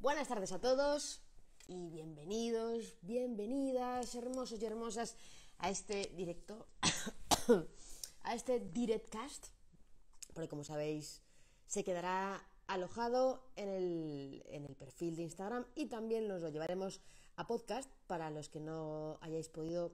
Buenas tardes a todos y bienvenidos, bienvenidas, hermosos y hermosas a este directo, a este directcast, porque como sabéis se quedará alojado en el perfil de Instagram y también nos lo llevaremos a podcast para los que no hayáis podido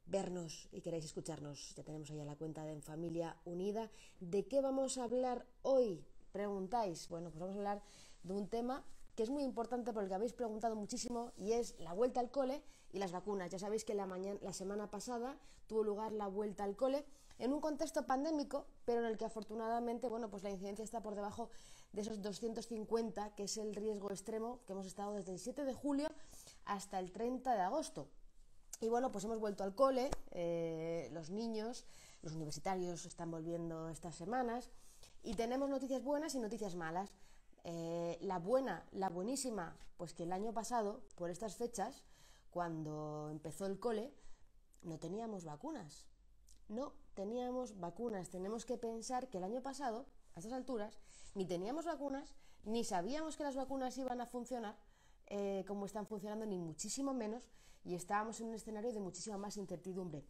vernos y queráis escucharnos. Ya tenemos ahí a la cuenta de En Familia Unida. ¿De qué vamos a hablar hoy? Preguntáis. Bueno, pues vamos a hablar de un tema que es muy importante por el que habéis preguntado muchísimo y es la vuelta al cole y las vacunas. Ya sabéis que la semana pasada tuvo lugar la vuelta al cole en un contexto pandémico, pero en el que afortunadamente, bueno, pues la incidencia está por debajo de esos 250, que es el riesgo extremo que hemos estado desde el 7 de julio hasta el 30 de agosto. Y bueno, pues hemos vuelto al cole, los niños, los universitarios están volviendo estas semanas y tenemos noticias buenas y noticias malas. La buenísima, pues que el año pasado, por estas fechas, cuando empezó el cole, no teníamos vacunas. No teníamos vacunas. Tenemos que pensar que el año pasado, a estas alturas, ni teníamos vacunas, ni sabíamos que las vacunas iban a funcionar como están funcionando, ni muchísimo menos, y estábamos en un escenario de muchísima más incertidumbre.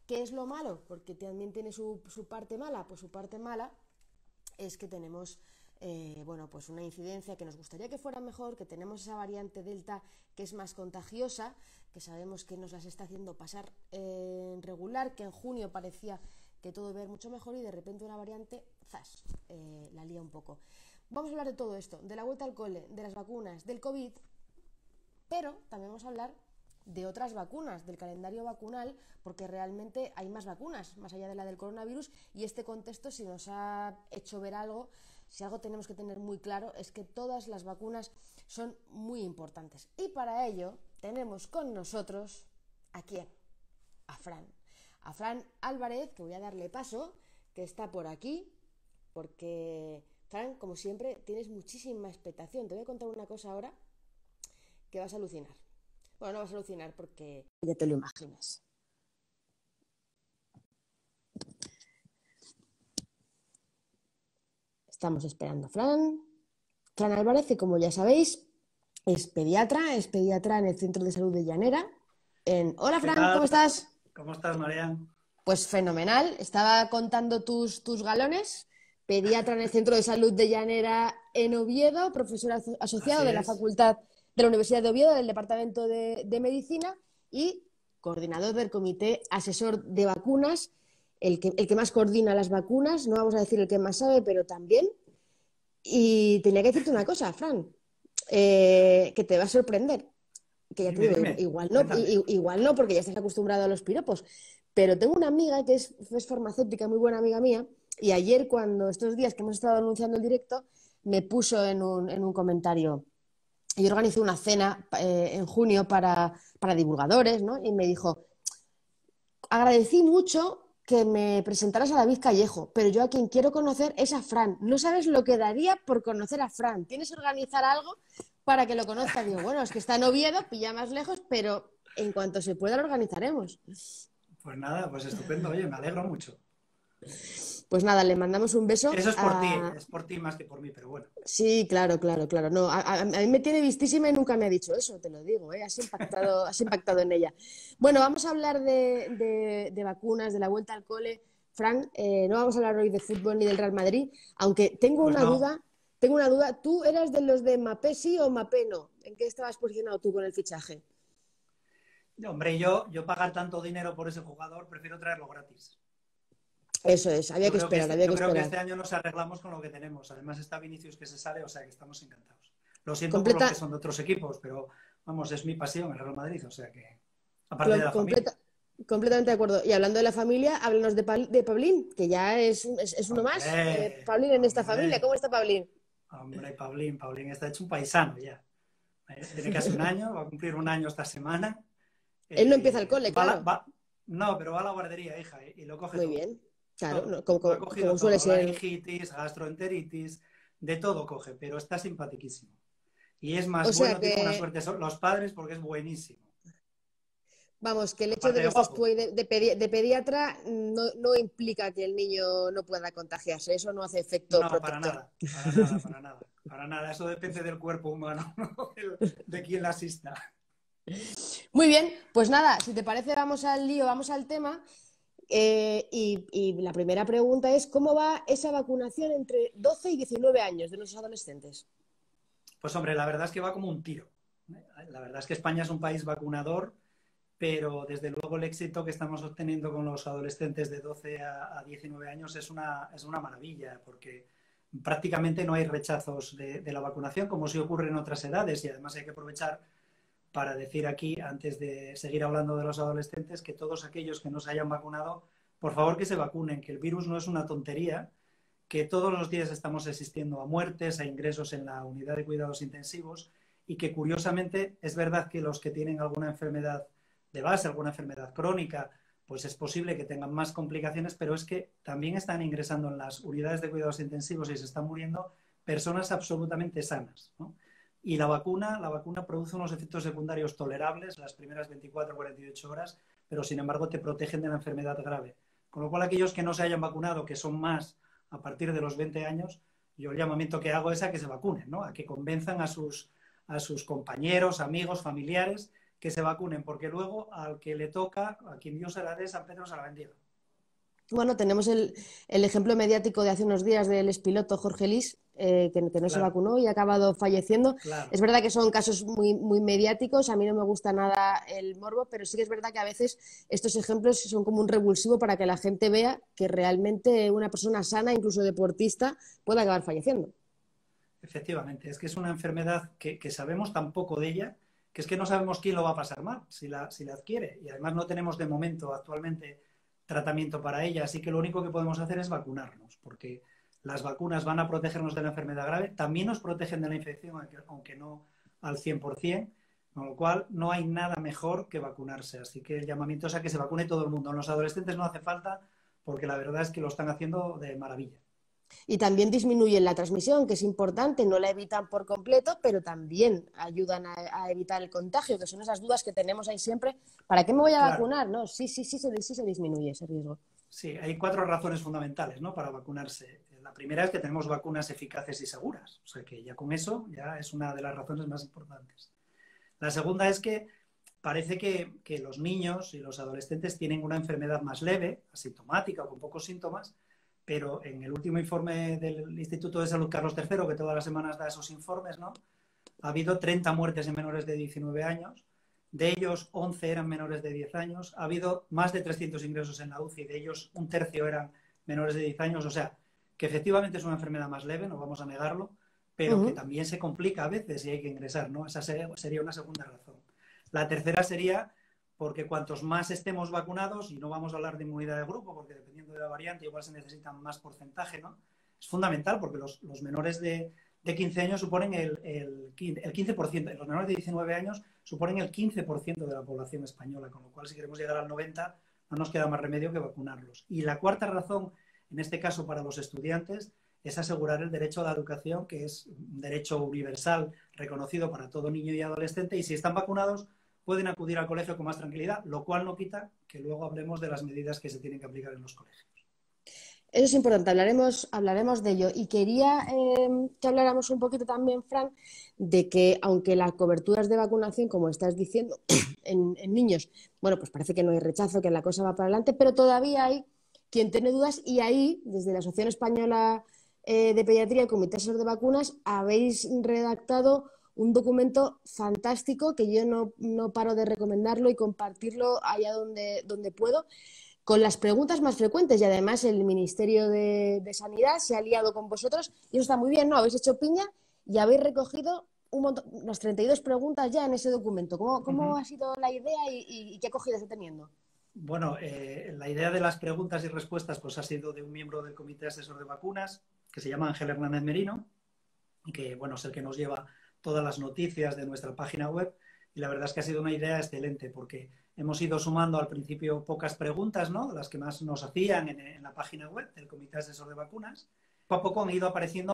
¿Qué es lo malo? Porque también tiene su parte mala. Pues su parte mala es que tenemos pues una incidencia que nos gustaría que fuera mejor, que tenemos esa variante Delta que es más contagiosa, que sabemos que nos las está haciendo pasar regular, que en junio parecía que todo iba a ir mucho mejor y de repente una variante, ¡zas!, la lía un poco. Vamos a hablar de todo esto, de la vuelta al cole, de las vacunas, del COVID, pero también vamos a hablar de otras vacunas, del calendario vacunal, porque realmente hay más vacunas, más allá de la del coronavirus, y este contexto, si nos ha hecho ver algo, si algo tenemos que tener muy claro, es que todas las vacunas son muy importantes. Y para ello tenemos con nosotros, ¿a quién? A Fran Álvarez, que voy a darle paso, que está por aquí, porque, Fran, como siempre, tienes muchísima expectación. Te voy a contar una cosa ahora que vas a alucinar. Bueno, no vas a alucinar porque ya te lo imaginas. Estamos esperando a Fran Álvarez, que como ya sabéis, es pediatra en el Centro de Salud de Llanera. Hola, ¿Qué Fran, tal? ¿cómo estás? ¿Cómo estás, María? Pues fenomenal. Estaba contando tus galones. Pediatra en el Centro de Salud de Llanera en Oviedo, profesor asociado Así de la es. Facultad de la Universidad de Oviedo, del Departamento de Medicina y coordinador del Comité Asesor de Vacunas, el que más coordina las vacunas, no vamos a decir el que más sabe, pero también. Y tenía que decirte una cosa, Fran, que te va a sorprender, que ya te Dime, digo, dime, igual no, cuéntame. igual no, porque ya estás acostumbrado a los piropos, pero tengo una amiga que es farmacéutica, muy buena amiga mía, y ayer cuando estos días que hemos estado anunciando el directo, me puso en un comentario, yo organizé una cena en junio para divulgadores, ¿no? Y me dijo, agradecí mucho que me presentaras a David Callejo, pero yo a quien quiero conocer es a Fran. No sabes lo que daría por conocer a Fran. ¿Tienes que organizar algo para que lo conozca? Digo, bueno, es que está en Oviedo, pilla más lejos, pero en cuanto se pueda lo organizaremos. Pues nada, pues estupendo. Oye, me alegro mucho. Pues nada, le mandamos un beso Eso a... es por ti más que por mí, pero bueno. Sí, claro, claro, claro. No, a mí me tiene vistísima y nunca me ha dicho eso, te lo digo, ¿eh? Has impactado en ella. Bueno, vamos a hablar de vacunas, de la vuelta al cole. Fran, no vamos a hablar hoy de fútbol ni del Real Madrid, aunque Pues no. tengo una duda. ¿Tú eras de los de Mbappé sí o Mbappé no? ¿En qué estabas posicionado tú con el fichaje? Hombre, yo pagar tanto dinero por ese jugador, prefiero traerlo gratis. Eso es, había que esperar, había que Yo creo que esperar. este año nos arreglamos con lo que tenemos. Además está Vinicius que se sale, o sea que estamos encantados. Lo siento por los Completa, que son de otros equipos, pero vamos, es mi pasión el Real Madrid, o sea que, aparte de clo- la familia. completa, completamente de acuerdo. Y hablando de la familia, háblanos de Pablín, que ya es uno más. Hombre, Pablín en esta familia, hombre. ¿cómo está Pablín? Hombre, Paulín está hecho un paisano ya. Tiene casi un año, va a cumplir un año esta semana. Él no empieza el cole, Va a claro. no, pero va a la guardería, hija, y lo coge Muy todo. bien, claro, Todo. no, Lo ha como cogido suele todo. ser. Laringitis, gastroenteritis, de todo coge, pero está simpaticísimo. Y es O más sea bueno, que, tiene una suerte los padres porque es buenísimo. Vamos, que el hecho Aparte de de que estés tú guapo. ahí de pediatra no implica que el niño no pueda contagiarse. Eso no hace efecto No, para protector. nada, para nada, para nada. Para nada, eso depende del cuerpo humano, ¿no? De quien la asista. Muy bien, pues nada, si te parece, vamos al lío, vamos al tema. Y la primera pregunta es, ¿cómo va esa vacunación entre 12 y 19 años de nuestros adolescentes? Pues hombre, la verdad es que va como un tiro. La verdad es que España es un país vacunador, pero desde luego el éxito que estamos obteniendo con los adolescentes de 12 a 19 años es una maravilla, porque prácticamente no hay rechazos de la vacunación, como sí ocurre en otras edades, y además hay que aprovechar para decir aquí, antes de seguir hablando de los adolescentes, que todos aquellos que no se hayan vacunado, por favor que se vacunen, que el virus no es una tontería, que todos los días estamos asistiendo a muertes, a ingresos en la unidad de cuidados intensivos y que curiosamente es verdad que los que tienen alguna enfermedad de base, alguna enfermedad crónica, pues es posible que tengan más complicaciones, pero es que también están ingresando en las unidades de cuidados intensivos y se están muriendo personas absolutamente sanas, ¿no? Y la vacuna produce unos efectos secundarios tolerables las primeras 24 o 48 horas, pero sin embargo te protegen de la enfermedad grave. Con lo cual aquellos que no se hayan vacunado, que son más a partir de los 20 años, yo el llamamiento que hago es a que se vacunen, ¿no? A que convenzan a sus compañeros, amigos, familiares, que se vacunen, porque luego al que le toca, a quien Dios se la dé, San Pedro se la bendiga. Bueno, tenemos el ejemplo mediático de hace unos días del expiloto Jorge Lis, que no se Claro, vacunó y ha acabado falleciendo. claro. Es verdad que son casos muy mediáticos, a mí no me gusta nada el morbo, pero sí que es verdad que a veces estos ejemplos son como un revulsivo para que la gente vea que realmente una persona sana, incluso deportista, puede acabar falleciendo. Efectivamente, es que es una enfermedad que sabemos tan poco de ella, que es que no sabemos quién lo va a pasar mal si la adquiere. Y además no tenemos de momento actualmente tratamiento para ella, así que lo único que podemos hacer es vacunarnos, porque las vacunas van a protegernos de la enfermedad grave, también nos protegen de la infección, aunque no al 100%, con lo cual no hay nada mejor que vacunarse. Así que el llamamiento es a que se vacune todo el mundo. En los adolescentes no hace falta, porque la verdad es que lo están haciendo de maravilla. Y también disminuyen la transmisión, que es importante, no la evitan por completo, pero también ayudan a evitar el contagio, que son esas dudas que tenemos ahí siempre. ¿Para qué me voy a Claro. vacunar? No, sí se disminuye ese riesgo. Sí, hay 4 razones fundamentales, ¿no?, para vacunarse. La primera es que tenemos vacunas eficaces y seguras, o sea que ya con eso ya es una de las razones más importantes. La segunda es que parece que los niños y los adolescentes tienen una enfermedad más leve, asintomática o con pocos síntomas, pero en el último informe del Instituto de Salud Carlos III, que todas las semanas da esos informes, ¿no?, ha habido 30 muertes en menores de 19 años, de ellos 11 eran menores de 10 años, ha habido más de 300 ingresos en la UCI, de ellos un tercio eran menores de 10 años, o sea, que efectivamente es una enfermedad más leve, no vamos a negarlo, pero que también se complica a veces y hay que ingresar, ¿no? Esa sería una segunda razón. La tercera sería porque cuantos más estemos vacunados, y no vamos a hablar de inmunidad de grupo, porque dependiendo de la variante igual se necesitan más porcentaje, ¿no? Es fundamental porque los menores de 15 años suponen el 15%, los menores de 19 años suponen el 15% de la población española, con lo cual si queremos llegar al 90% no nos queda más remedio que vacunarlos. Y la cuarta razón, en este caso para los estudiantes, es asegurar el derecho a la educación, que es un derecho universal reconocido para todo niño y adolescente, y si están vacunados pueden acudir al colegio con más tranquilidad, lo cual no quita que luego hablemos de las medidas que se tienen que aplicar en los colegios. Eso es importante, hablaremos de ello. Y quería que habláramos un poquito también, Fran, de que aunque las coberturas de vacunación, como estás diciendo, en niños, bueno, pues parece que no hay rechazo, que la cosa va para adelante, pero todavía hay quien tiene dudas y ahí, desde la Asociación Española de Pediatría, el Comité Asesor de Vacunas, habéis redactado un documento fantástico que yo no paro de recomendarlo y compartirlo allá donde puedo, con las preguntas más frecuentes, y además el Ministerio de Sanidad se ha aliado con vosotros y eso está muy bien, ¿no? Habéis hecho piña y habéis recogido las 32 preguntas ya en ese documento. ¿Cómo ha sido la idea y qué acogida está teniendo? Bueno, la idea de las preguntas y respuestas pues ha sido de un miembro del Comité Asesor de Vacunas, que se llama Ángel Hernández Merino, y que bueno, es el que nos lleva todas las noticias de nuestra página web, y la verdad es que ha sido una idea excelente, porque hemos ido sumando al principio pocas preguntas, ¿no?, las que más nos hacían en la página web del Comité Asesor de Vacunas. Poco a poco han ido apareciendo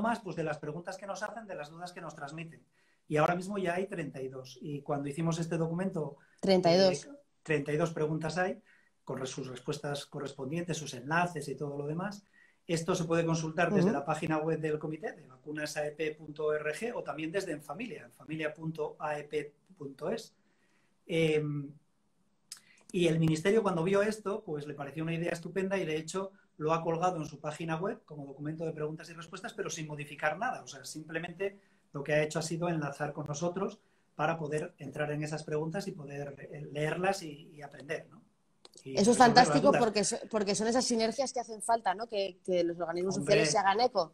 más pues, de las preguntas que nos hacen, de las dudas que nos transmiten. y ahora mismo ya hay 32. Y cuando hicimos este documento, 32. 32 preguntas hay, con sus respuestas correspondientes, sus enlaces y todo lo demás. Esto se puede consultar desde la página web del comité, de vacunasaep.org, o también desde enfamilia.aep.es. Y el ministerio, cuando vio esto, pues le pareció una idea estupenda y de hecho lo ha colgado en su página web como documento de preguntas y respuestas, pero sin modificar nada. O sea, simplemente lo que ha hecho ha sido enlazar con nosotros para poder entrar en esas preguntas y poder leerlas y aprender, ¿no? Y eso es resolver las fantástico dudas. porque son esas sinergias que hacen falta, ¿no? Que los organismos sociales se Hombre, hagan eco.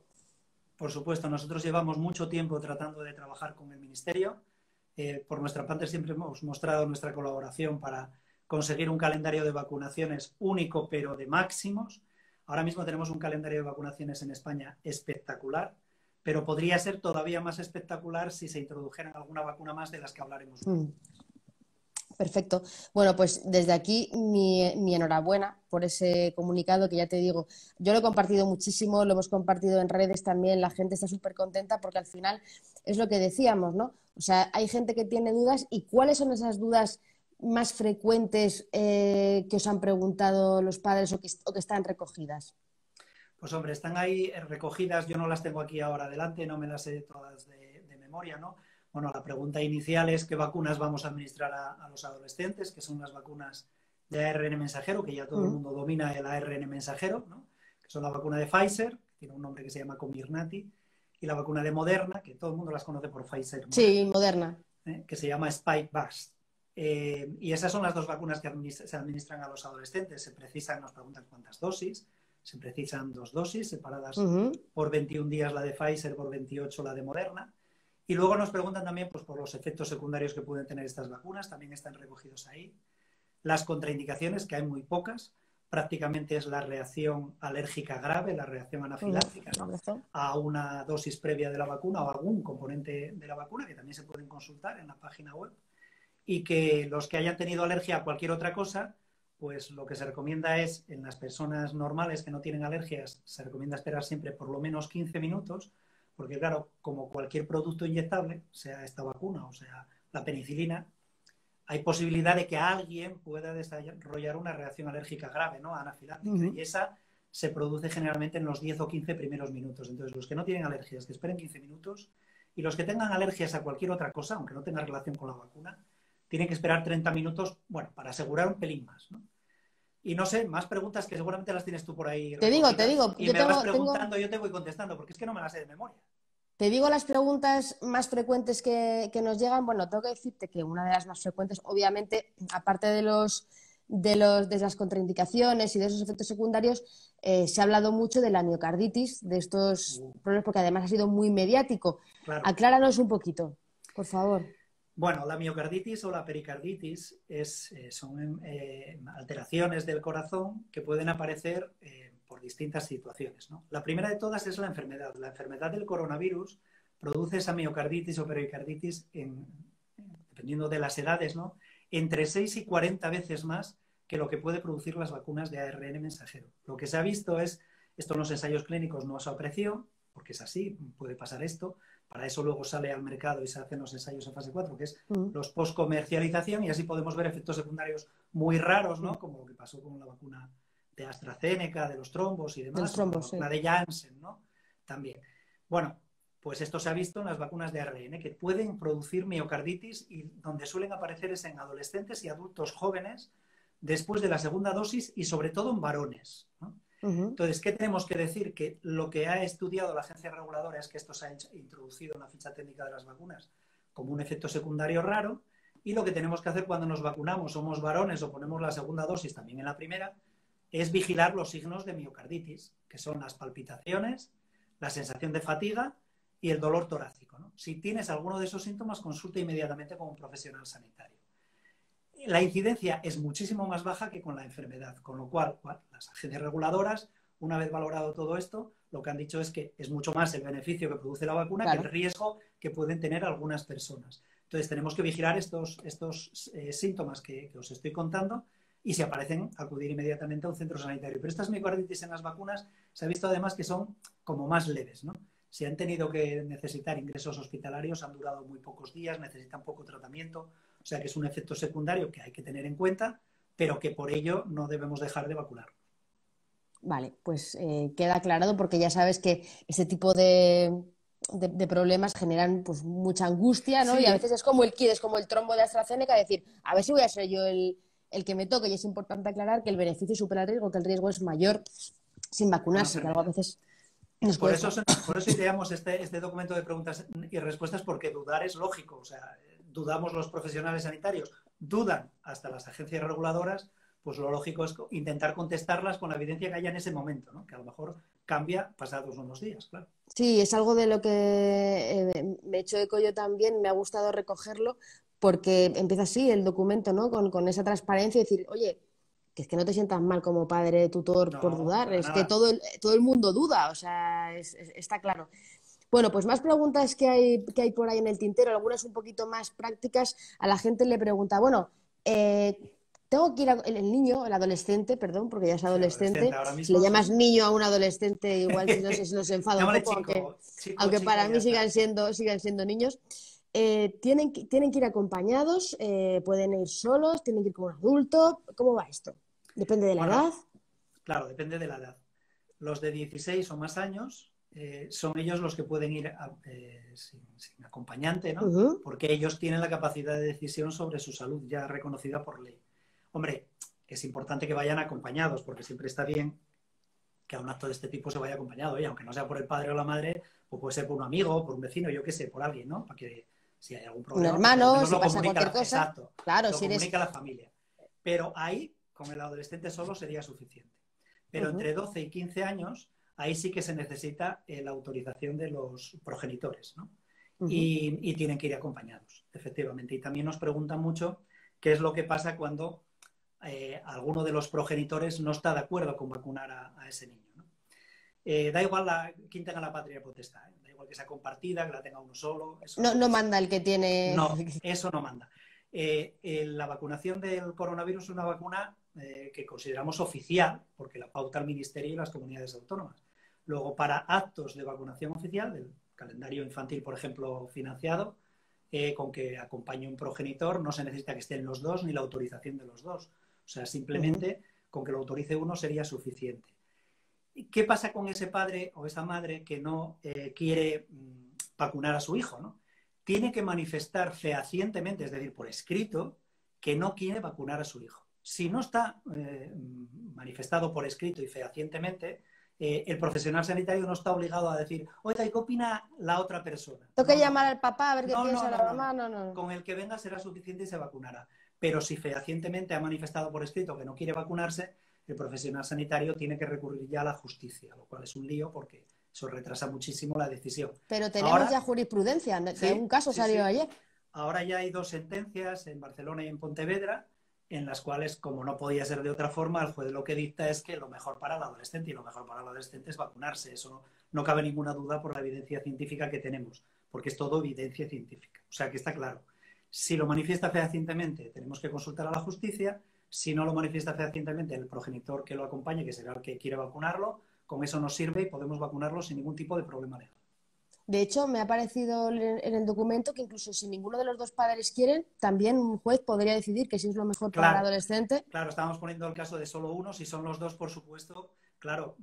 por supuesto, nosotros llevamos mucho tiempo tratando de trabajar con el ministerio. Por nuestra parte siempre hemos mostrado nuestra colaboración para conseguir un calendario de vacunaciones único pero de máximos. Ahora mismo tenemos un calendario de vacunaciones en España espectacular, pero podría ser todavía más espectacular si se introdujeran alguna vacuna más de las que hablaremos hoy. Perfecto. Bueno, pues desde aquí mi enhorabuena por ese comunicado que ya te digo, yo lo he compartido muchísimo, lo hemos compartido en redes también, la gente está súper contenta porque al final es lo que decíamos, ¿no? O sea, hay gente que tiene dudas y ¿cuáles son esas dudas más frecuentes que os han preguntado los padres o que están recogidas? Pues hombre, están ahí recogidas, yo no las tengo aquí ahora adelante, no me las sé todas de memoria, ¿no? Bueno, la pregunta inicial es qué vacunas vamos a administrar a los adolescentes, que son las vacunas de ARN mensajero, que ya todo el mundo domina el ARN mensajero, ¿no? Que son la vacuna de Pfizer, que tiene un nombre que se llama Comirnaty, y la vacuna de Moderna, que todo el mundo las conoce por Pfizer, Sí, Moderna. que se llama Spikevax. Y esas son las dos vacunas que se administran a los adolescentes. Se precisan, nos preguntan cuántas dosis. Se precisan 2 dosis separadas por 21 días la de Pfizer, por 28 la de Moderna. Y luego nos preguntan también pues, por los efectos secundarios que pueden tener estas vacunas, también están recogidos ahí. Las contraindicaciones, que hay muy pocas, prácticamente es la reacción alérgica grave, la reacción anafiláctica, ¿no? A una dosis previa de la vacuna o algún componente de la vacuna, que también se pueden consultar en la página web. Y que los que hayan tenido alergia a cualquier otra cosa, pues lo que se recomienda es, en las personas normales que no tienen alergias, se recomienda esperar siempre por lo menos 15 minutos, porque claro, como cualquier producto inyectable, sea esta vacuna o sea la penicilina, hay posibilidad de que alguien pueda desarrollar una reacción alérgica grave, ¿no? Anafiláctica, y esa se produce generalmente en los 10 o 15 primeros minutos. Entonces, los que no tienen alergias, que esperen 15 minutos, y los que tengan alergias a cualquier otra cosa, aunque no tenga relación con la vacuna, tienen que esperar 30 minutos, bueno, para asegurar un pelín más, ¿no? Y no sé, más preguntas que seguramente las tienes tú por ahí recogidas. Te digo, y me vas preguntando, yo te voy contestando, porque es que no me las sé de memoria. Te digo las preguntas más frecuentes que nos llegan. Bueno, tengo que decirte que una de las más frecuentes, obviamente, aparte de las contraindicaciones y de esos efectos secundarios, se ha hablado mucho de la miocarditis, de estos problemas, porque además ha sido muy mediático. Claro. Acláranos un poquito, por favor. Bueno, la miocarditis o la pericarditis son alteraciones del corazón que pueden aparecer por distintas situaciones, ¿no? La primera de todas es la enfermedad. La enfermedad del coronavirus produce esa miocarditis o pericarditis, dependiendo de las edades, ¿no? Entre 6 y 40 veces más que lo que puede producir las vacunas de ARN mensajero. Lo que se ha visto es, esto en los ensayos clínicos no se apreció, porque es así, puede pasar esto. Para eso luego sale al mercado y se hacen los ensayos en fase 4, que es los post-comercialización, y así podemos ver efectos secundarios muy raros, ¿no? Como lo que pasó con la vacuna de AstraZeneca, de los trombos y demás, la vacuna de Janssen, ¿no? También. Bueno, pues esto se ha visto en las vacunas de ARN, que pueden producir miocarditis y donde suelen aparecer es en adolescentes y adultos jóvenes después de la segunda dosis y sobre todo en varones, ¿no? Entonces, ¿qué tenemos que decir? Que lo que ha estudiado la agencia reguladora es que esto se ha introducido en la ficha técnica de las vacunas como un efecto secundario raro, y lo que tenemos que hacer cuando nos vacunamos, somos varones o ponemos la segunda dosis también en la primera, es vigilar los signos de miocarditis, que son las palpitaciones, la sensación de fatiga y el dolor torácico, ¿no? Si tienes alguno de esos síntomas, consulta inmediatamente con un profesional sanitario. La incidencia es muchísimo más baja que con la enfermedad, con lo cual, bueno, las agencias reguladoras, una vez valorado todo esto, lo que han dicho es que es mucho más el beneficio que produce la vacuna que el riesgo que pueden tener algunas personas. Entonces tenemos que vigilar estos síntomas que os estoy contando, y si aparecen, acudir inmediatamente a un centro sanitario. Pero estas miocarditis en las vacunas se ha visto además que son como más leves, ¿no? Si han tenido que necesitar ingresos hospitalarios, han durado muy pocos días, necesitan poco tratamiento. O sea que es un efecto secundario que hay que tener en cuenta, pero que por ello no debemos dejar de vacunar. Vale, pues queda aclarado porque ya sabes que este tipo de problemas generan pues mucha angustia, ¿no? Y a Sí, veces es como el kit, es como el trombo de AstraZeneca, decir, a ver si voy a ser yo el que me toque. Y es importante aclarar que el beneficio supera el riesgo, que el riesgo es mayor sin con la vacunarse, que algo a enfermedad. veces nos Por puede eso, estar. por eso ideamos este documento de preguntas y respuestas, porque dudar es lógico. O sea, dudamos los profesionales sanitarios, dudan hasta las agencias reguladoras, pues lo lógico es intentar contestarlas con la evidencia que haya en ese momento, ¿no? Que a lo mejor cambia pasados unos días, claro. Sí, es algo de lo que me he hecho eco yo también, me ha gustado recogerlo, porque empieza así el documento, ¿no? Con esa transparencia y decir, oye, que es que no te sientas mal como padre tutor por No, dudar, para es que nada. todo el mundo duda, o sea, está claro. Bueno, pues más preguntas que hay por ahí en el tintero, algunas un poquito más prácticas. A la gente le pregunta, bueno, tengo que ir el niño, el adolescente, perdón, porque ya es Sí, adolescente adolescente. ahora Si le mismo, llamas sí. niño a un adolescente, igual si no sé si nos enfada un Llámale poco, chico, chico, aunque chica para y ya mí está. sigan siendo niños. Tienen que ir acompañados, pueden ir solos, tienen que ir con un adulto. ¿Cómo va esto? Depende de la Bueno, edad. claro, depende de la edad. Los de 16 o más años son ellos los que pueden ir sin acompañante, ¿no? Ujú. Porque ellos tienen la capacidad de decisión sobre su salud ya reconocida por ley. Hombre, es importante que vayan acompañados, porque siempre está bien que a un acto de este tipo se vaya acompañado, y aunque no sea por el padre o la madre, pues puede ser por un amigo, por un vecino, yo qué sé, por alguien, ¿no? Para que si hay algún Un problema, pues por lo hermano, menos si lo pasa comunica, cualquier cosa. exacto, Claro, lo si eres... comunica a la familia. Pero ahí, con el adolescente solo sería suficiente. Pero Ujú, entre 12 y 15 años, ahí sí que se necesita la autorización de los progenitores, ¿no? ujú. Y tienen que ir acompañados, efectivamente. Y también nos preguntan mucho qué es lo que pasa cuando alguno de los progenitores no está de acuerdo con vacunar a ese niño, ¿no? Da igual quién tenga la patria potestad, ¿eh? Da igual que sea compartida, que la tenga uno solo, eso No, no no es. manda el que tiene. No, eso no manda. La vacunación del coronavirus es una vacuna que consideramos oficial, porque la pauta el Ministerio y las comunidades autónomas. Luego, para actos de vacunación oficial, del calendario infantil, por ejemplo, financiado, con que acompañe un progenitor, no se necesita que estén los dos ni la autorización de los dos. O sea, Ujú. simplemente con que lo autorice uno sería suficiente. ¿Qué pasa con ese padre o esa madre que no quiere vacunar a su hijo, ¿no? Tiene que manifestar fehacientemente, es decir, por escrito, que no quiere vacunar a su hijo. Si no está manifestado por escrito y fehacientemente, el profesional sanitario no está obligado a decir, oiga, ¿y qué opina la otra persona? Tengo que No, no, llamar al papá a ver qué no, no, piensa no, la no, mamá. no. No, no. Con el que venga será suficiente y se vacunará. Pero si fehacientemente ha manifestado por escrito que no quiere vacunarse, el profesional sanitario tiene que recurrir ya a la justicia, lo cual es un lío porque eso retrasa muchísimo la decisión. Pero tenemos ya Ahora, jurisprudencia, que un sí, caso sí, salió sí. ayer. Ahora ya hay 2 sentencias en Barcelona y en Pontevedra, en las cuales, como no podía ser de otra forma, el juez lo que dicta es que lo mejor para el adolescente, y lo mejor para el adolescente es vacunarse. Eso no cabe ninguna duda por la evidencia científica que tenemos, porque es todo evidencia científica. O sea que está claro. Si lo manifiesta fehacientemente, tenemos que consultar a la justicia. Si no lo manifiesta fehacientemente, el progenitor que lo acompañe, que será el que quiere vacunarlo, con eso nos sirve y podemos vacunarlo sin ningún tipo de problema legal. De hecho, me ha parecido en el documento que incluso si ninguno de los dos padres quieren, también un juez podría decidir que si es lo mejor para el Claro, adolescente. claro, estábamos poniendo el caso de solo uno. Si son los dos, por supuesto, claro,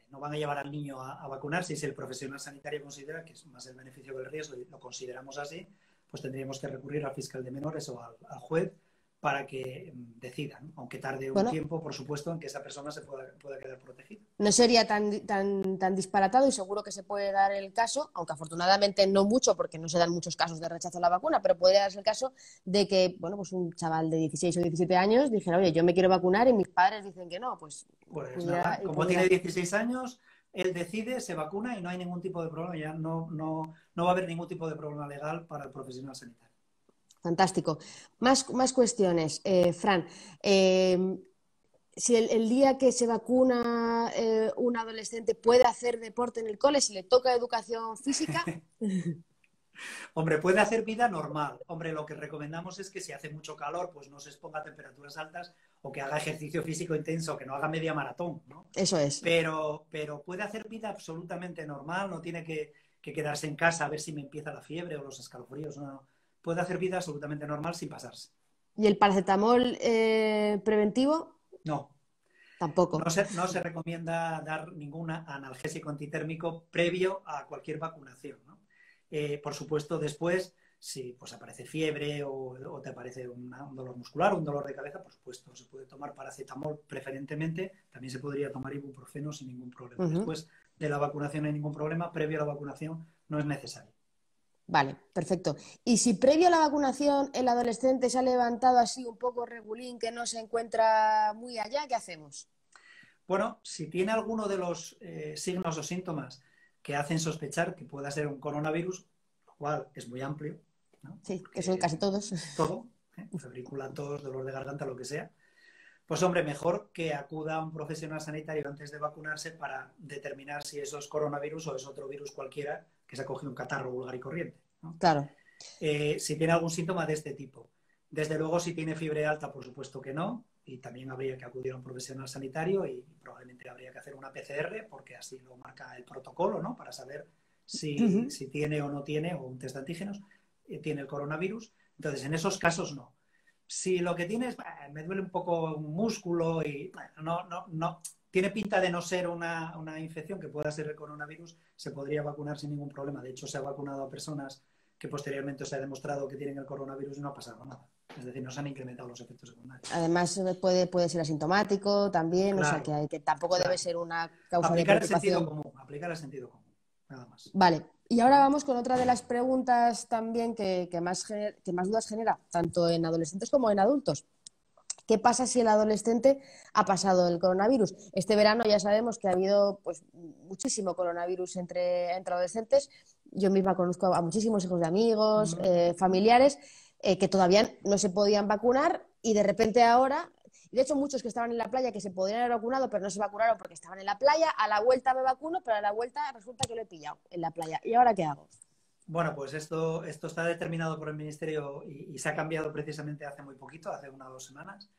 no van a llevar al niño a vacunarse. Y si el profesional sanitario considera que es más el beneficio que el riesgo y lo consideramos así, pues tendríamos que recurrir al fiscal de menores o al juez para que decida, ¿no? Aunque tarde un Bueno, tiempo, por supuesto, en que esa persona se pueda quedar protegida. no sería tan disparatado y seguro que se puede dar el caso, aunque afortunadamente no mucho, porque no se dan muchos casos de rechazo a la vacuna, pero podría darse el caso de que, bueno, pues un chaval de 16 o 17 años dijera, oye, yo me quiero vacunar y mis padres dicen que no, pues Pues pudiera, nada, y como tiene pudiera. 16 años, él decide, se vacuna y no hay ningún tipo de problema. Ya no va a haber ningún tipo de problema legal para el profesional sanitario. Fantástico. Más cuestiones. Fran, si el día que se vacuna un adolescente puede hacer deporte en el cole, si le toca educación física, Hombre, puede hacer vida normal. Hombre, lo que recomendamos es que si hace mucho calor, pues no se exponga a temperaturas altas o que haga ejercicio físico intenso, que no haga media maratón, ¿no? eso es. Pero puede hacer vida absolutamente normal, no tiene que quedarse en casa a ver si me empieza la fiebre o los escalofríos. No, no. Puede hacer vida absolutamente normal sin pasarse. ¿Y el paracetamol preventivo? No. Tampoco. No se recomienda dar ningún analgésico antitérmico previo a cualquier vacunación, ¿no? Por supuesto, después, si pues aparece fiebre o te aparece un dolor muscular, un dolor de cabeza, por supuesto, se puede tomar paracetamol preferentemente, también se podría tomar ibuprofeno sin ningún problema. Después de la vacunación no hay ningún problema, previo a la vacunación no es necesario. Vale, perfecto. Y si previo a la vacunación el adolescente se ha levantado así un poco regulín, que no se encuentra muy allá, ¿qué hacemos? Bueno, si tiene alguno de los signos o síntomas que hacen sospechar que pueda ser un coronavirus, lo cual es muy amplio, ¿no? Sí, que son casi todos. Todo, febrícula, tos, dolor de garganta, lo que sea. Pues hombre, mejor que acuda a un profesional sanitario antes de vacunarse para determinar si eso es coronavirus o es otro virus cualquiera que se ha cogido un catarro vulgar y corriente, ¿no? Claro. Si tiene algún síntoma de este tipo. Desde luego, si tiene fiebre alta, por supuesto que no, y también habría que acudir a un profesional sanitario y probablemente habría que hacer una PCR, porque así lo marca el protocolo, ¿no? Para saber si tiene o no tiene, o un test de antígenos, tiene el coronavirus. Entonces, en esos casos no. Si lo que tiene es, me duele un poco un músculo y no, tiene pinta de no ser una infección que pueda ser el coronavirus, se podría vacunar sin ningún problema. De hecho, se ha vacunado a personas que posteriormente se ha demostrado que tienen el coronavirus y no ha pasado nada. Es decir, no se han incrementado los efectos secundarios. Además, puede ser asintomático también, claro, o sea, que tampoco debe ser una causa aplicar de preocupación. Aplicar el sentido común, nada más. Vale, y ahora vamos con otra de las preguntas también que más dudas genera, tanto en adolescentes como en adultos. ¿Qué pasa si el adolescente ha pasado el coronavirus? Este verano ya sabemos que ha habido pues, muchísimo coronavirus entre adolescentes. Yo misma conozco a muchísimos hijos de amigos, familiares, que todavía no se podían vacunar y de repente ahora, de hecho muchos que estaban en la playa que se podrían haber vacunado pero no se vacunaron porque estaban en la playa, a la vuelta me vacuno, pero a la vuelta resulta que lo he pillado en la playa. ¿Y ahora qué hago? Bueno, pues esto está determinado por el Ministerio y se ha cambiado precisamente hace muy poquito, hace 1 o 2 semanas.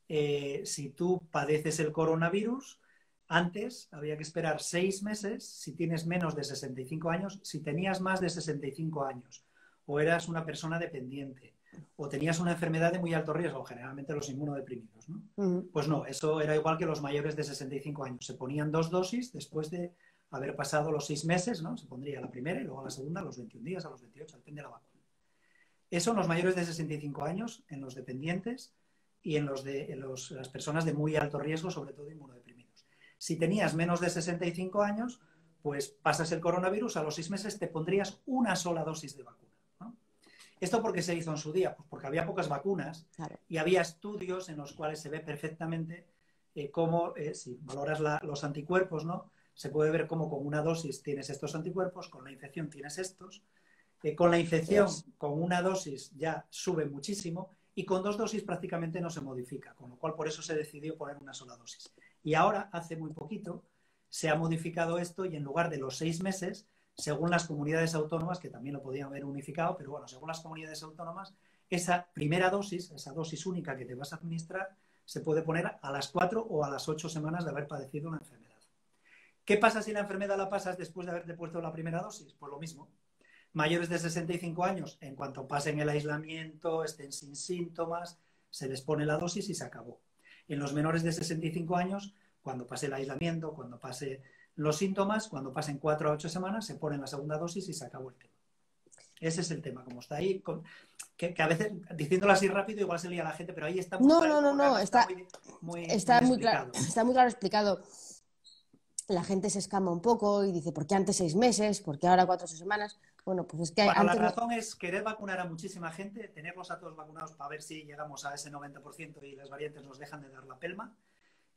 Si tú padeces el coronavirus, antes había que esperar 6 meses si tienes menos de 65 años, si tenías más de 65 años o eras una persona dependiente o tenías una enfermedad de muy alto riesgo, generalmente los inmunodeprimidos, ¿no? Pues no, eso era igual que los mayores de 65 años. Se ponían 2 dosis después de haber pasado los 6 meses, ¿no? Se pondría la primera y luego la segunda a los 21 días, a los 28, depende de la vacuna. Eso en los mayores de 65 años, en los dependientes y en las personas de muy alto riesgo, sobre todo inmunodeprimidos. Si tenías menos de 65 años, pues pasas el coronavirus, a los 6 meses te pondrías una sola dosis de vacuna, ¿no? ¿Esto por qué se hizo en su día? Pues porque había pocas vacunas, claro, y había estudios en los cuales se ve perfectamente cómo, si valoras los anticuerpos, ¿no? Se puede ver cómo con una dosis tienes estos anticuerpos, con la infección tienes estos, con la infección, con una dosis ya sube muchísimo y con 2 dosis prácticamente no se modifica, con lo cual por eso se decidió poner una sola dosis. Y ahora, hace muy poquito, se ha modificado esto y en lugar de los 6 meses, según las comunidades autónomas, que también lo podían haber unificado, pero bueno, según las comunidades autónomas, esa primera dosis, esa dosis única que te vas a administrar, se puede poner a las 4 o a las 8 semanas de haber padecido una enfermedad. ¿Qué pasa si la enfermedad la pasas después de haberte puesto la primera dosis? Pues lo mismo. Mayores de 65 años, en cuanto pasen el aislamiento, estén sin síntomas, se les pone la dosis y se acabó. En los menores de 65 años, cuando pase el aislamiento, cuando pase los síntomas, cuando pasen 4 a 8 semanas, se pone la segunda dosis y se acabó el tema. Ese es el tema, como está ahí, que a veces, diciéndolo así rápido, igual se lía la gente, pero ahí está muy claro. No, está muy claro explicado. La gente se escama un poco y dice, ¿por qué antes 6 meses? ¿Por qué ahora 4 o 6 semanas? Bueno, pues es que antes... La razón es querer vacunar a muchísima gente, tenerlos a todos vacunados para ver si llegamos a ese 90% y las variantes nos dejan de dar la pelma.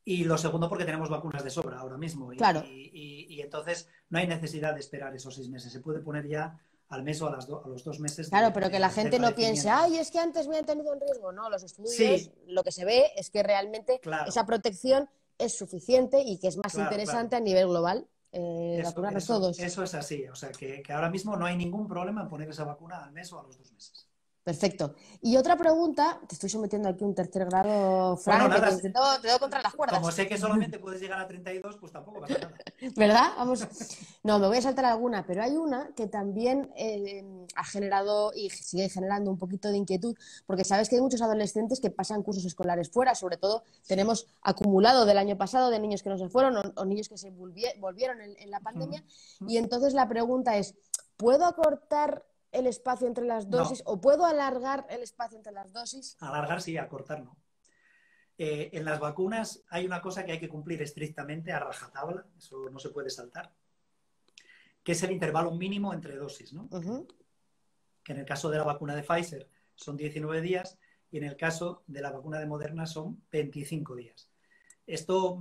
Y lo segundo, porque tenemos vacunas de sobra ahora mismo. Claro. Y entonces no hay necesidad de esperar esos 6 meses. Se puede poner ya al mes o a los 2 meses. Claro, pero que la gente no piense, ay, es que antes me han tenido en riesgo. No, los estudios, lo que se ve es que realmente esa protección es suficiente y que es más interesante a nivel global vacunarnos todos. Eso es así, o sea que ahora mismo no hay ningún problema en poner esa vacuna al mes o a los 2 meses. Perfecto. Y otra pregunta, te estoy sometiendo aquí un tercer grado, Frank, Bueno, nada, te tengo contra las cuerdas. como sé que solamente puedes llegar a 32, pues tampoco pasa nada. ¿Verdad? Vamos. No, me voy a saltar alguna, pero hay una que también ha generado y sigue generando un poquito de inquietud, porque sabes que hay muchos adolescentes que pasan cursos escolares fuera, sobre todo Sí. tenemos acumulado del año pasado de niños que no se fueron o niños que se volvieron en la pandemia, y entonces la pregunta es, ¿puedo acortar el espacio entre las No, dosis o puedo alargar el espacio entre las dosis? alargar sí, acortar no. En las vacunas hay una cosa que hay que cumplir estrictamente a rajatabla, eso no se puede saltar, que es el intervalo mínimo entre dosis, ¿no? Que en el caso de la vacuna de Pfizer son 19 días y en el caso de la vacuna de Moderna son 25 días. Esto,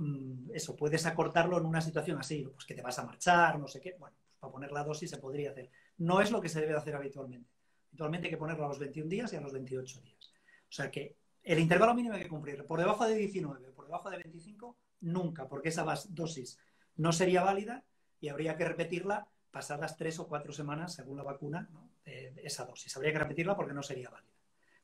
eso, puedes acortarlo en una situación así, pues que te vas a marchar, no sé qué. Bueno, pues para poner la dosis se podría hacer. No es lo que se debe hacer habitualmente. Habitualmente hay que ponerlo a los 21 días y a los 28 días. O sea que el intervalo mínimo hay que cumplir. Por debajo de 19, por debajo de 25, nunca, porque esa dosis no sería válida y habría que repetirla pasadas 3 o 4 semanas, según la vacuna, ¿no? De esa dosis. Habría que repetirla porque no sería válida.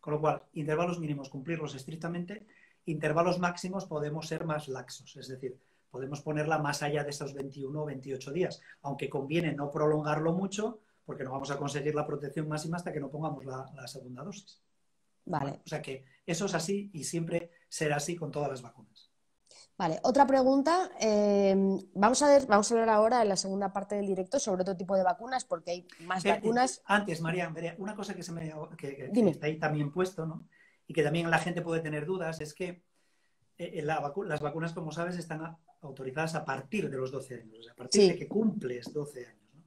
Con lo cual, intervalos mínimos cumplirlos estrictamente, intervalos máximos podemos ser más laxos, es decir, podemos ponerla más allá de esos 21 o 28 días, aunque conviene no prolongarlo mucho porque no vamos a conseguir la protección máxima hasta que no pongamos la segunda dosis. Vale. O sea que eso es así y siempre será así con todas las vacunas. Vale, otra pregunta. Vamos a hablar ahora en la segunda parte del directo sobre otro tipo de vacunas, porque hay más vacunas. Antes, María, una cosa que Dime. está ahí también puesto, ¿no? Y que también la gente puede tener dudas, es que las vacunas, como sabes, están autorizadas a partir de los 12 años, o sea, a partir de que cumples 12 años. ¿No?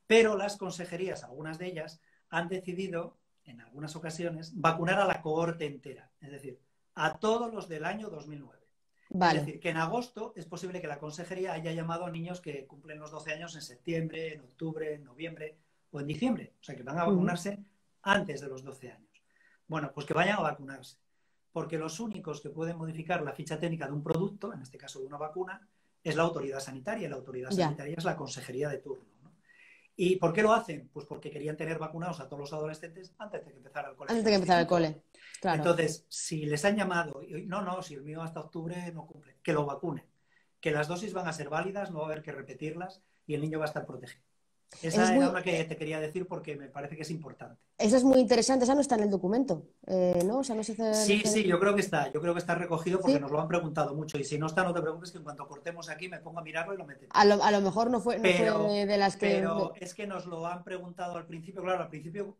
Pero las consejerías, algunas de ellas, han decidido, en algunas ocasiones, vacunar a la cohorte entera, es decir, a todos los del año 2009. Vale. Es decir, que en agosto es posible que la consejería haya llamado a niños que cumplen los 12 años en septiembre, en octubre, en noviembre o en diciembre. O sea, que van a vacunarse antes de los 12 años. Bueno, pues que vayan a vacunarse. Porque los únicos que pueden modificar la ficha técnica de un producto, en este caso de una vacuna, es la autoridad sanitaria. La autoridad sanitaria es la consejería de turno. ¿No? ¿Y por qué lo hacen? Pues porque querían tener vacunados a todos los adolescentes antes de que empezara el colegio. Antes de que empezara el cole. Claro. Entonces, si les han llamado, no, si el mío hasta octubre no cumple, que lo vacunen. Que las dosis van a ser válidas, no va a haber que repetirlas y el niño va a estar protegido. Esa era una que te quería decir porque me parece que es importante. Eso es muy interesante, esa no está en el documento, ¿no? O sea, no se hace... Sí, yo creo que está. Yo creo que está recogido porque nos lo han preguntado mucho. Y si no está, no te preocupes que en cuanto cortemos aquí me pongo a mirarlo y lo metemos. A lo mejor no fue de las que... Pero es que nos lo han preguntado al principio. Claro, al principio,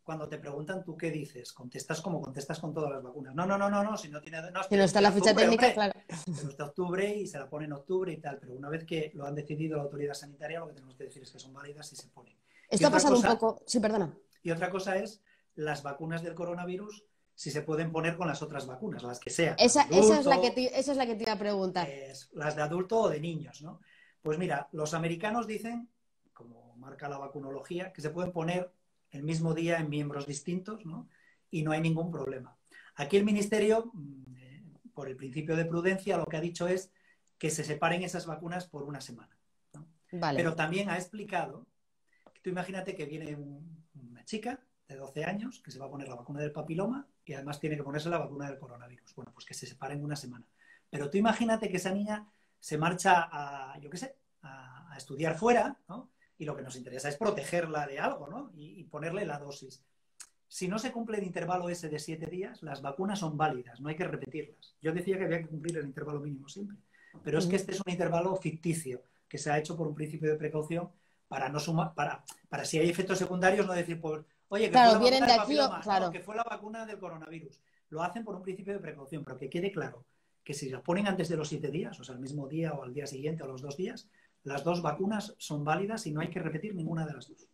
cuando te preguntan tú qué dices, contestas como contestas con todas las vacunas. No, si no tiene... si no está la ficha técnica, hombre, claro. Pero está octubre y se la pone en octubre y tal. Pero una vez que lo han decidido la autoridad sanitaria, lo que tenemos que decir es que son válidas y se ponen. Esto ha pasado un poco... Sí, perdona. Y otra cosa es las vacunas del coronavirus, si se pueden poner con las otras vacunas, las que sean. Esa es la que te iba a preguntar. Las de adulto o de niños, ¿no? Pues mira, los americanos dicen, como marca la vacunología, que se pueden poner el mismo día en miembros distintos, ¿no? Y no hay ningún problema. Aquí el Ministerio, por el principio de prudencia, lo que ha dicho es que se separen esas vacunas por una semana, ¿no? Vale. Pero también ha explicado, que tú imagínate que viene una chica de 12 años que se va a poner la vacuna del papiloma y además tiene que ponerse la vacuna del coronavirus. Bueno, pues que se separen una semana. Pero tú imagínate que esa niña se marcha a, yo qué sé, a estudiar fuera, ¿no? Y lo que nos interesa es protegerla de algo, ¿no? Y ponerle la dosis. Si no se cumple el intervalo ese de 7 días, las vacunas son válidas, no hay que repetirlas. Yo decía que había que cumplir el intervalo mínimo siempre. Pero es que este es un intervalo ficticio que se ha hecho por un principio de precaución para no sumar, para si hay efectos secundarios, no decir, pues, oye, que claro, fue la vienen vacuna de aquí, papiloma, claro. no, que fue la vacuna del coronavirus. Lo hacen por un principio de precaución, pero que quede claro que si la ponen antes de los 7 días, o sea, el mismo día o al día siguiente o los 2 días, las dos vacunas son válidas y no hay que repetir ninguna de las dos.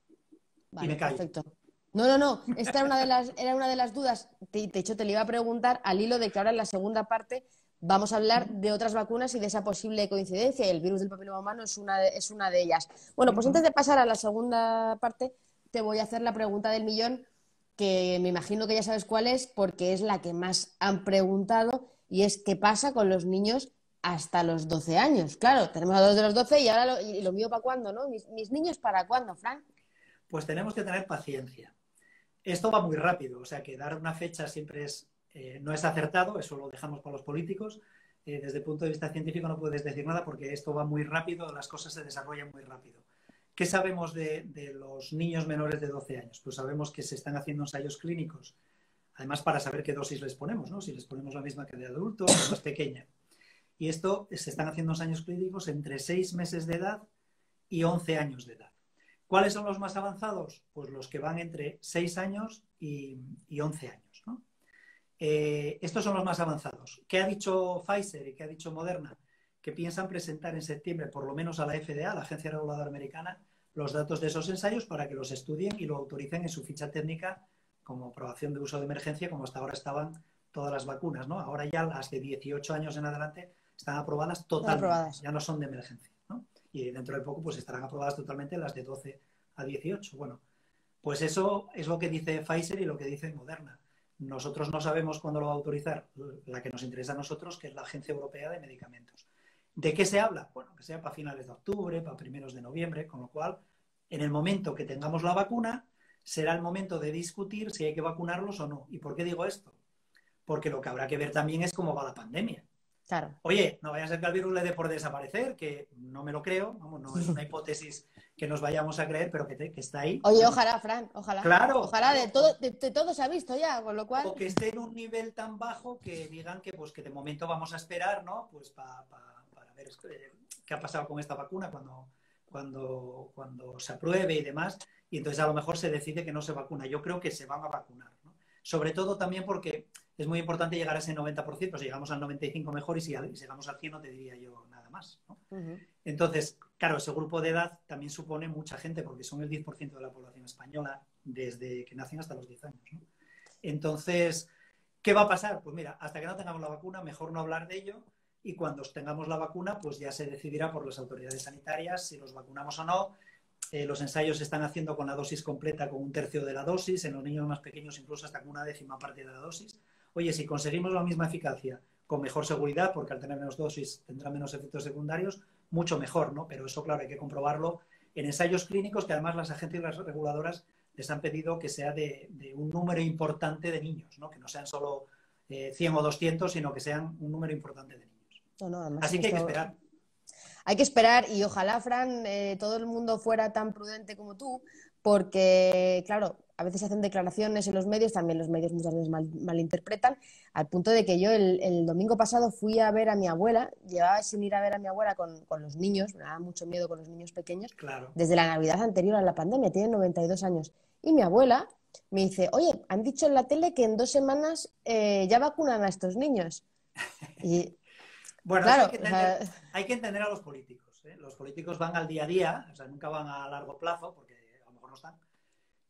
Vale, y me callo. Perfecto. No. Esta era una de las dudas. De hecho, te le iba a preguntar al hilo de que ahora en la segunda parte vamos a hablar de otras vacunas y de esa posible coincidencia. El virus del papiloma humano es una de ellas. Bueno, pues antes de pasar a la segunda parte, te voy a hacer la pregunta del millón, que me imagino que ya sabes cuál es, porque es la que más han preguntado, y es ¿qué pasa con los niños hasta los 12 años? Claro, tenemos a los de los 12 y ahora lo mío ¿para cuándo, no? ¿Mis niños para cuándo, Fran? Pues tenemos que tener paciencia. Esto va muy rápido, o sea que dar una fecha siempre no es acertado, eso lo dejamos para los políticos. Desde el punto de vista científico no puedes decir nada porque esto va muy rápido, las cosas se desarrollan muy rápido. ¿Qué sabemos de los niños menores de 12 años? Pues sabemos que se están haciendo ensayos clínicos, además para saber qué dosis les ponemos, ¿no? Si les ponemos la misma que de adultos o más pequeña. Y esto se están haciendo ensayos clínicos entre 6 meses de edad y 11 años de edad. ¿Cuáles son los más avanzados? Pues los que van entre 6 años y 11 años, ¿no? Estos son los más avanzados. ¿Qué ha dicho Pfizer y qué ha dicho Moderna? Que piensan presentar en septiembre, por lo menos a la FDA, a la Agencia Reguladora Americana, los datos de esos ensayos para que los estudien y lo autoricen en su ficha técnica como aprobación de uso de emergencia, como hasta ahora estaban todas las vacunas, ¿no? Ahora ya las de 18 años en adelante están aprobadas totalmente, ya no son de emergencia, ¿no? Y dentro de poco pues estarán aprobadas totalmente las de 12 a 18. Bueno, pues eso es lo que dice Pfizer y lo que dice Moderna. Nosotros no sabemos cuándo lo va a autorizar la que nos interesa a nosotros, que es la Agencia Europea de Medicamentos. ¿De qué se habla? Bueno, que sea para finales de octubre, para primeros de noviembre, con lo cual, en el momento que tengamos la vacuna, será el momento de discutir si hay que vacunarlos o no. ¿Y por qué digo esto? Porque lo que habrá que ver también es cómo va la pandemia. Claro. Oye, no vaya a ser que al virus le dé por desaparecer, que no me lo creo, vamos, no es una hipótesis que nos vayamos a creer, pero que está ahí. Oye, ojalá, Fran, ojalá. Claro. Ojalá, claro. de todo se ha visto ya, con lo cual... O que esté en un nivel tan bajo que digan que, pues, que de momento vamos a esperar, ¿no? Pues para ver qué ha pasado con esta vacuna cuando se apruebe y demás. Y entonces a lo mejor se decide que no se vacuna. Yo creo que se van a vacunar, ¿no? Sobre todo también porque es muy importante llegar a ese 90%. Si llegamos al 95% mejor y si llegamos al 100% no te diría yo nada más, ¿no? Entonces, claro, ese grupo de edad también supone mucha gente porque son el 10% de la población española desde que nacen hasta los 10 años, ¿no? Entonces, ¿qué va a pasar? Pues mira, hasta que no tengamos la vacuna, mejor no hablar de ello y cuando tengamos la vacuna, pues ya se decidirá por las autoridades sanitarias si los vacunamos o no. Los ensayos se están haciendo con la dosis completa, con 1/3 de la dosis, en los niños más pequeños incluso hasta con 1/10 parte de la dosis. Oye, si conseguimos la misma eficacia con mejor seguridad, porque al tener menos dosis tendrá menos efectos secundarios, mucho mejor, ¿no? Pero eso, claro, hay que comprobarlo en ensayos clínicos que además las agencias y las reguladoras les han pedido que sea de un número importante de niños, ¿no? Que no sean solo 100 o 200, sino que sean un número importante de niños. Así que hay que esperar. Hay que esperar y ojalá, Fran, todo el mundo fuera tan prudente como tú, porque, claro, a veces hacen declaraciones en los medios, también los medios muchas veces malinterpretan, al punto de que yo el domingo pasado fui a ver a mi abuela, llevaba sin ir a ver a mi abuela con los niños, me daba mucho miedo con los niños pequeños, claro. Desde la Navidad anterior a la pandemia, tiene 92 años, y mi abuela me dice, oye, han dicho en la tele que en 2 semanas ya vacunan a estos niños. Y... Bueno, claro, hay que entender a los políticos, ¿eh? Los políticos van al día a día, o sea, nunca van a largo plazo, porque a lo mejor no están,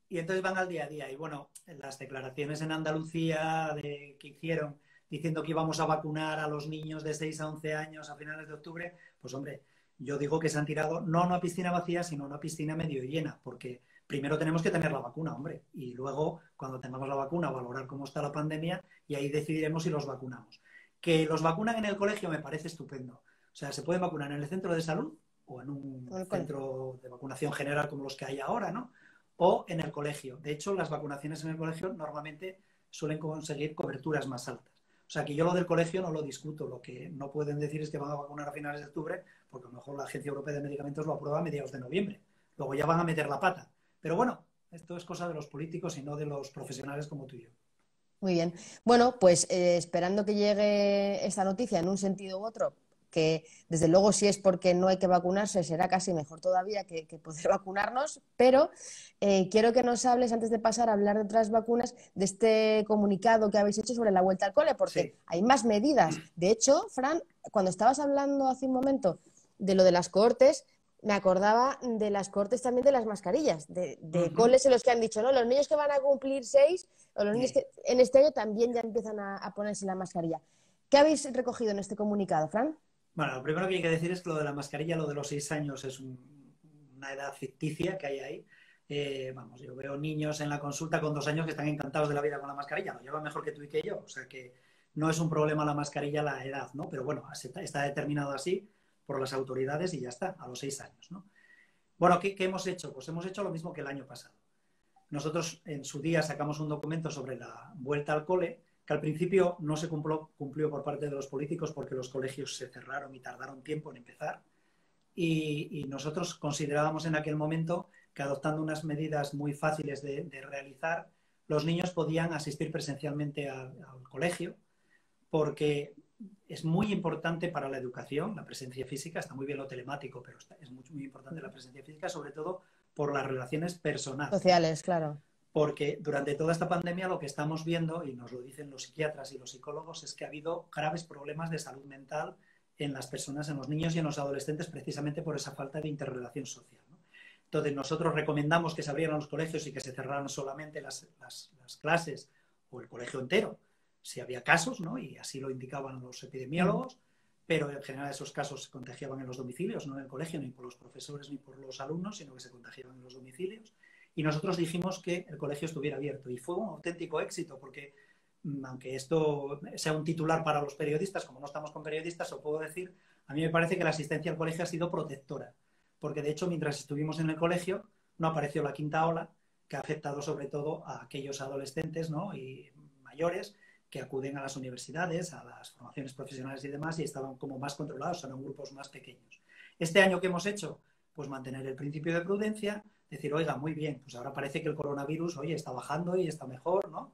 y entonces van al día a día. Y bueno, las declaraciones en Andalucía que hicieron diciendo que íbamos a vacunar a los niños de 6 a 11 años a finales de octubre, pues hombre, yo digo que se han tirado no a una piscina vacía, sino a una piscina medio llena, porque primero tenemos que tener la vacuna, hombre, y luego, cuando tengamos la vacuna, valorar cómo está la pandemia y ahí decidiremos si los vacunamos. Que los vacunan en el colegio me parece estupendo. O sea, se pueden vacunar en el centro de salud o en un centro de vacunación general como los que hay ahora, ¿no? O en el colegio. De hecho, las vacunaciones en el colegio normalmente suelen conseguir coberturas más altas. O sea, que yo lo del colegio no lo discuto. Lo que no pueden decir es que van a vacunar a finales de octubre, porque a lo mejor la Agencia Europea de Medicamentos lo aprueba a mediados de noviembre. Luego ya van a meter la pata. Pero bueno, esto es cosa de los políticos y no de los profesionales como tú y yo. Muy bien. Bueno, pues esperando que llegue esta noticia en un sentido u otro, que desde luego si es porque no hay que vacunarse será casi mejor todavía que poder vacunarnos, pero quiero que nos hables, antes de pasar a hablar de otras vacunas, de este comunicado que habéis hecho sobre la vuelta al cole, porque sí, hay más medidas. De hecho, Fran, cuando estabas hablando hace un momento de lo de las cohortes, me acordaba de las cohortes también de las mascarillas, de coles en los que han dicho, no, los niños que van a cumplir 6 o los niños que en este año también ya empiezan a ponerse la mascarilla. ¿Qué habéis recogido en este comunicado, Fran? Bueno, lo primero que hay que decir es que lo de la mascarilla, lo de los 6 años es una edad ficticia que hay ahí. Vamos, yo veo niños en la consulta con 2 años que están encantados de la vida con la mascarilla, lo llevan mejor que tú y que yo, o sea que no es un problema la mascarilla la edad, ¿no? Pero bueno, está determinado así por las autoridades y ya está, a los 6 años, ¿no? Bueno, ¿qué hemos hecho? Pues hemos hecho lo mismo que el año pasado. nosotros en su día sacamos un documento sobre la vuelta al cole, que al principio no se cumplió por parte de los políticos porque los colegios se cerraron y tardaron tiempo en empezar. Y nosotros considerábamos en aquel momento que adoptando unas medidas muy fáciles de realizar, los niños podían asistir presencialmente al colegio, porque es muy importante para la educación la presencia física. Está muy bien lo telemático, pero es muy, muy importante la presencia física, sobre todo por las relaciones personales. Sociales, claro. Porque durante toda esta pandemia lo que estamos viendo, y nos lo dicen los psiquiatras y los psicólogos, es que ha habido graves problemas de salud mental en las personas, en los niños y en los adolescentes, precisamente por esa falta de interrelación social, ¿no? Entonces, nosotros recomendamos que se abrieran los colegios y que se cerraran solamente las clases o el colegio entero, si había casos, ¿no? Y así lo indicaban los epidemiólogos, pero en general esos casos se contagiaban en los domicilios, no en el colegio, ni por los profesores ni por los alumnos, sino que se contagiaban en los domicilios. Y nosotros dijimos que el colegio estuviera abierto. Y fue un auténtico éxito, porque aunque esto sea un titular para los periodistas, como no estamos con periodistas, os puedo decir, a mí me parece que la asistencia al colegio ha sido protectora. Porque de hecho, mientras estuvimos en el colegio, no apareció la quinta ola, que ha afectado sobre todo a aquellos adolescentes, ¿no? Y mayores que acuden a las universidades, a las formaciones profesionales y demás, y estaban como más controlados, eran grupos más pequeños. Este año, ¿qué hemos hecho? Pues mantener el principio de prudencia, decir, oiga, muy bien, pues ahora parece que el coronavirus, oye, está bajando y está mejor, ¿no?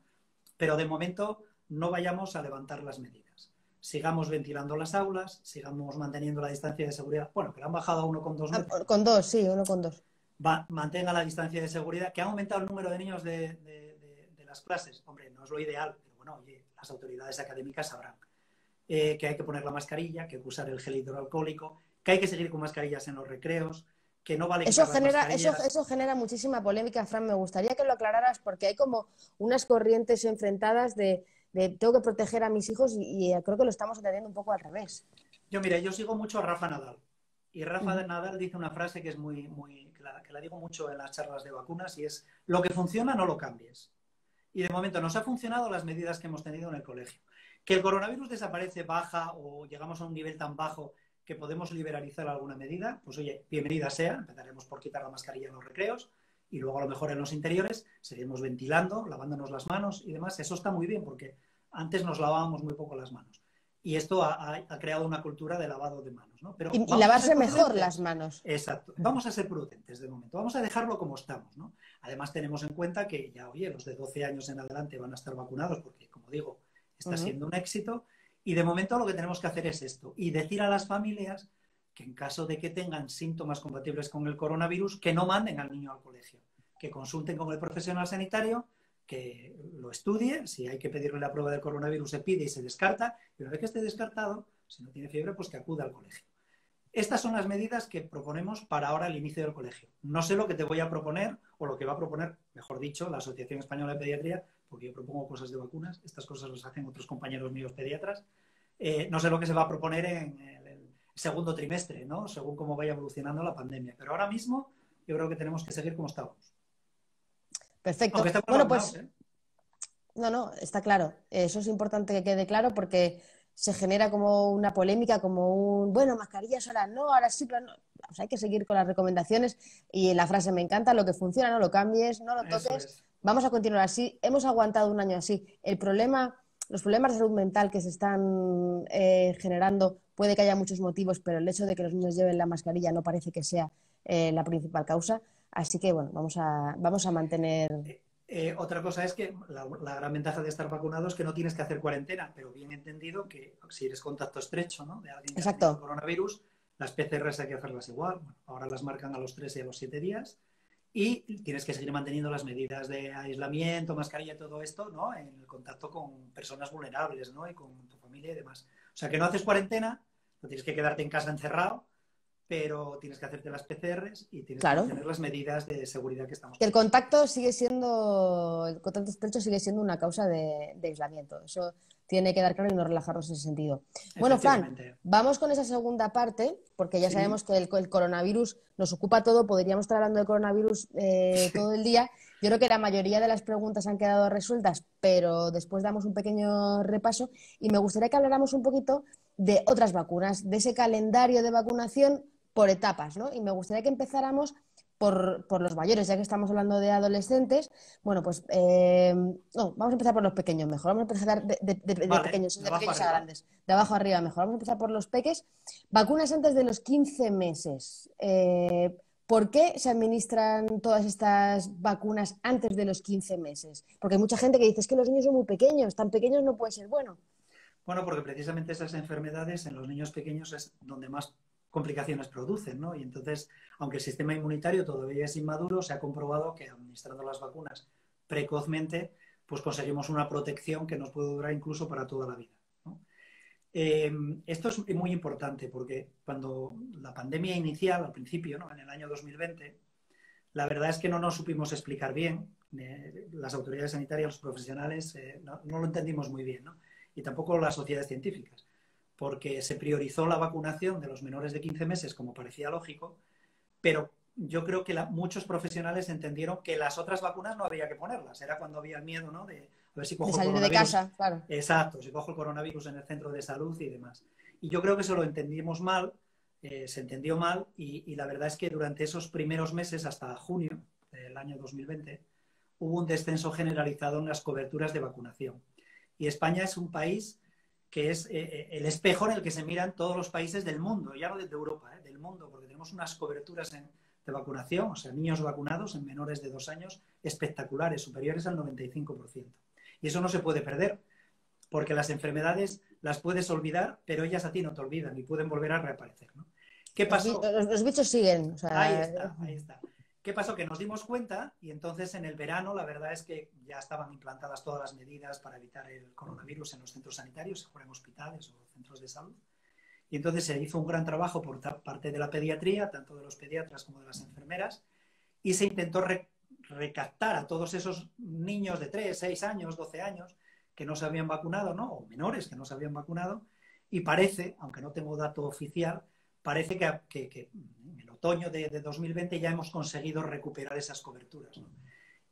Pero de momento no vayamos a levantar las medidas. Sigamos ventilando las aulas, sigamos manteniendo la distancia de seguridad. Bueno, que la han bajado a 1,2 metros. Con 2, sí, 1,2. Mantenga la distancia de seguridad, que ha aumentado el número de niños de las clases. Hombre, no es lo ideal, pero bueno, oye, las autoridades académicas sabrán que hay que poner la mascarilla, que hay que usar el gel hidroalcohólico, que hay que seguir con mascarillas en los recreos, que no vale eso genera muchísima polémica, Fran. Me gustaría que lo aclararas porque hay como unas corrientes enfrentadas de tengo que proteger a mis hijos y creo que lo estamos entendiendo un poco al revés. Yo sigo mucho a Rafa Nadal. Y Rafa Nadal dice una frase que es que la digo mucho en las charlas de vacunas, y es: lo que funciona no lo cambies. Y de momento nos ha funcionado las medidas que hemos tenido en el colegio. Que el coronavirus desaparece, baja o llegamos a un nivel tan bajo que podemos liberalizar alguna medida, pues oye, bienvenida sea. Empezaremos por quitar la mascarilla en los recreos y luego a lo mejor en los interiores seguiremos ventilando, lavándonos las manos y demás. Eso está muy bien porque antes nos lavábamos muy poco las manos. Y esto ha creado una cultura de lavado de manos, ¿no? Pero y lavarse mejor las manos. Exacto. Vamos a ser prudentes de momento. Vamos a dejarlo como estamos, ¿no? Además, tenemos en cuenta que ya, oye, los de 12 años en adelante van a estar vacunados porque, como digo, está siendo un éxito. Y de momento lo que tenemos que hacer es esto. Y decir a las familias que en caso de que tengan síntomas compatibles con el coronavirus, que no manden al niño al colegio. Que consulten con el profesional sanitario, que lo estudie, si hay que pedirle la prueba del coronavirus se pide y se descarta, y una vez que esté descartado, si no tiene fiebre, pues que acuda al colegio. Estas son las medidas que proponemos para ahora el inicio del colegio. No sé lo que te voy a proponer, o lo que va a proponer, mejor dicho, la Asociación Española de Pediatría, porque yo propongo cosas de vacunas, estas cosas las hacen otros compañeros míos pediatras. No sé lo que se va a proponer en el segundo trimestre, ¿no? Según cómo vaya evolucionando la pandemia. Pero ahora mismo yo creo que tenemos que seguir como estamos. Perfecto. Bueno, pues no, está claro. Eso es importante que quede claro porque se genera como una polémica, como bueno, mascarillas ahora no, ahora sí, pero no. O sea, hay que seguir con las recomendaciones y la frase me encanta: lo que funciona no lo cambies, no lo toques. Vamos a continuar así. Hemos aguantado un año así. Los problemas de salud mental que se están generando, puede que haya muchos motivos, pero el hecho de que los niños lleven la mascarilla no parece que sea la principal causa. Así que, bueno, vamos a mantener... Otra cosa es que la gran ventaja de estar vacunado es que no tienes que hacer cuarentena, pero bien entendido que si eres contacto estrecho, ¿no?, de alguien que ha tenido coronavirus, las PCRs hay que hacerlas igual. Bueno, ahora las marcan a los 3 y a los 7 días y tienes que seguir manteniendo las medidas de aislamiento, mascarilla, todo esto, ¿no?, en el contacto con personas vulnerables, ¿no?, y con tu familia y demás. O sea, que no haces cuarentena, no tienes que quedarte en casa encerrado, pero tienes que hacerte las PCRs y tienes que tener las medidas de seguridad que estamos. Que el contacto estrecho sigue siendo una causa de aislamiento. Eso tiene que dar claro y no relajarnos en ese sentido. Bueno, Fran, vamos con esa segunda parte, porque ya sabemos que el coronavirus nos ocupa todo. Podríamos estar hablando de coronavirus todo el día. Yo creo que la mayoría de las preguntas han quedado resueltas, pero después damos un pequeño repaso y me gustaría que habláramos un poquito de otras vacunas, de ese calendario de vacunación por etapas, ¿no? Y me gustaría que empezáramos por los mayores, ya que estamos hablando de adolescentes. Bueno, pues no, vamos a empezar por los pequeños mejor. Vamos a empezar de Vale, pequeños, de de abajo pequeños a arriba. grandes, de abajo arriba mejor. Vamos a empezar por los peques. Vacunas antes de los 15 meses. ¿Por qué se administran todas estas vacunas antes de los 15 meses? Porque hay mucha gente que dice, es que los niños son muy pequeños, tan pequeños no puede ser bueno. Bueno, porque precisamente esas enfermedades en los niños pequeños es donde más complicaciones producen, ¿no? Y entonces, aunque el sistema inmunitario todavía es inmaduro, se ha comprobado que administrando las vacunas precozmente, pues conseguimos una protección que nos puede durar incluso para toda la vida, ¿no? Esto es muy importante porque cuando la pandemia inicial, al principio, ¿no? En el año 2020, la verdad es que no nos supimos explicar bien, las autoridades sanitarias, los profesionales, no lo entendimos muy bien, ¿no? Y tampoco las sociedades científicas, porque se priorizó la vacunación de los menores de 15 meses, como parecía lógico, pero yo creo que muchos profesionales entendieron que las otras vacunas no había que ponerlas. Era cuando había el miedo, ¿no? De a ver si De cojo el salir de coronavirus. casa, claro. Exacto, si cojo el coronavirus en el centro de salud y demás. Y yo creo que eso lo entendimos mal, se entendió mal, y la verdad es que durante esos primeros meses, hasta junio del año 2020, hubo un descenso generalizado en las coberturas de vacunación. Y España es un país que es el espejo en el que se miran todos los países del mundo, ya no de Europa, del mundo, porque tenemos unas coberturas de vacunación, o sea, niños vacunados en menores de 2 años espectaculares, superiores al 95%. Y eso no se puede perder, porque las enfermedades las puedes olvidar, pero ellas a ti no te olvidan y pueden volver a reaparecer, ¿no? ¿Qué pasó? Los bichos siguen. O Ahí sea... está, ahí está. ¿Qué pasó? Que nos dimos cuenta y entonces en el verano la verdad es que ya estaban implantadas todas las medidas para evitar el coronavirus en los centros sanitarios, en hospitales o centros de salud. Y entonces se hizo un gran trabajo por parte de la pediatría, tanto de los pediatras como de las enfermeras, y se intentó recaptar a todos esos niños de 3, 6 años, 12 años que no se habían vacunado, ¿no? O menores que no se habían vacunado, y parece, aunque no tengo dato oficial, parece que en el otoño de 2020 ya hemos conseguido recuperar esas coberturas, ¿no?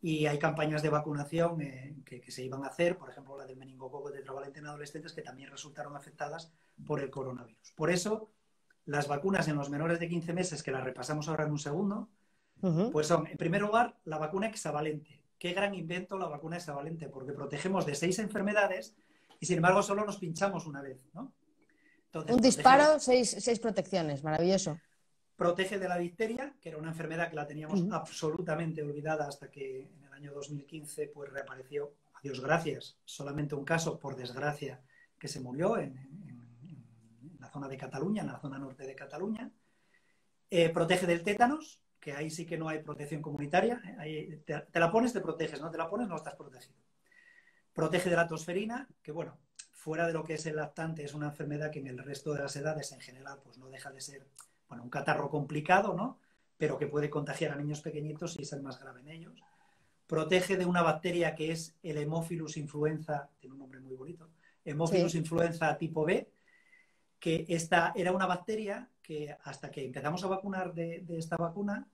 Y hay campañas de vacunación que se iban a hacer, por ejemplo la del meningococo tetravalente en adolescentes, que también resultaron afectadas por el coronavirus. Por eso, las vacunas en los menores de 15 meses, que las repasamos ahora en un segundo, pues son, en primer lugar, la vacuna hexavalente. Qué gran invento la vacuna hexavalente, porque protegemos de 6 enfermedades y sin embargo solo nos pinchamos una vez, ¿no? Entonces, un disparo, 6 protecciones, maravilloso. Protege de la difteria, que era una enfermedad que la teníamos absolutamente olvidada hasta que en el año 2015 pues reapareció, a Dios gracias, solamente un caso, por desgracia, que se murió en la zona de Cataluña, en la zona norte de Cataluña. Protege del tétanos, que ahí sí que no hay protección comunitaria. Ahí te la pones, te proteges, no te la pones, no estás protegido. Protege de la tosferina, que bueno, fuera de lo que es el lactante, es una enfermedad que en el resto de las edades en general pues no deja de ser, bueno, un catarro complicado, ¿no? Pero que puede contagiar a niños pequeñitos y ser más grave en ellos. Protege de una bacteria que es el Haemophilus influenza, tiene un nombre muy bonito, Haemophilus influenza tipo B, que esta era una bacteria que hasta que empezamos a vacunar de esta vacuna,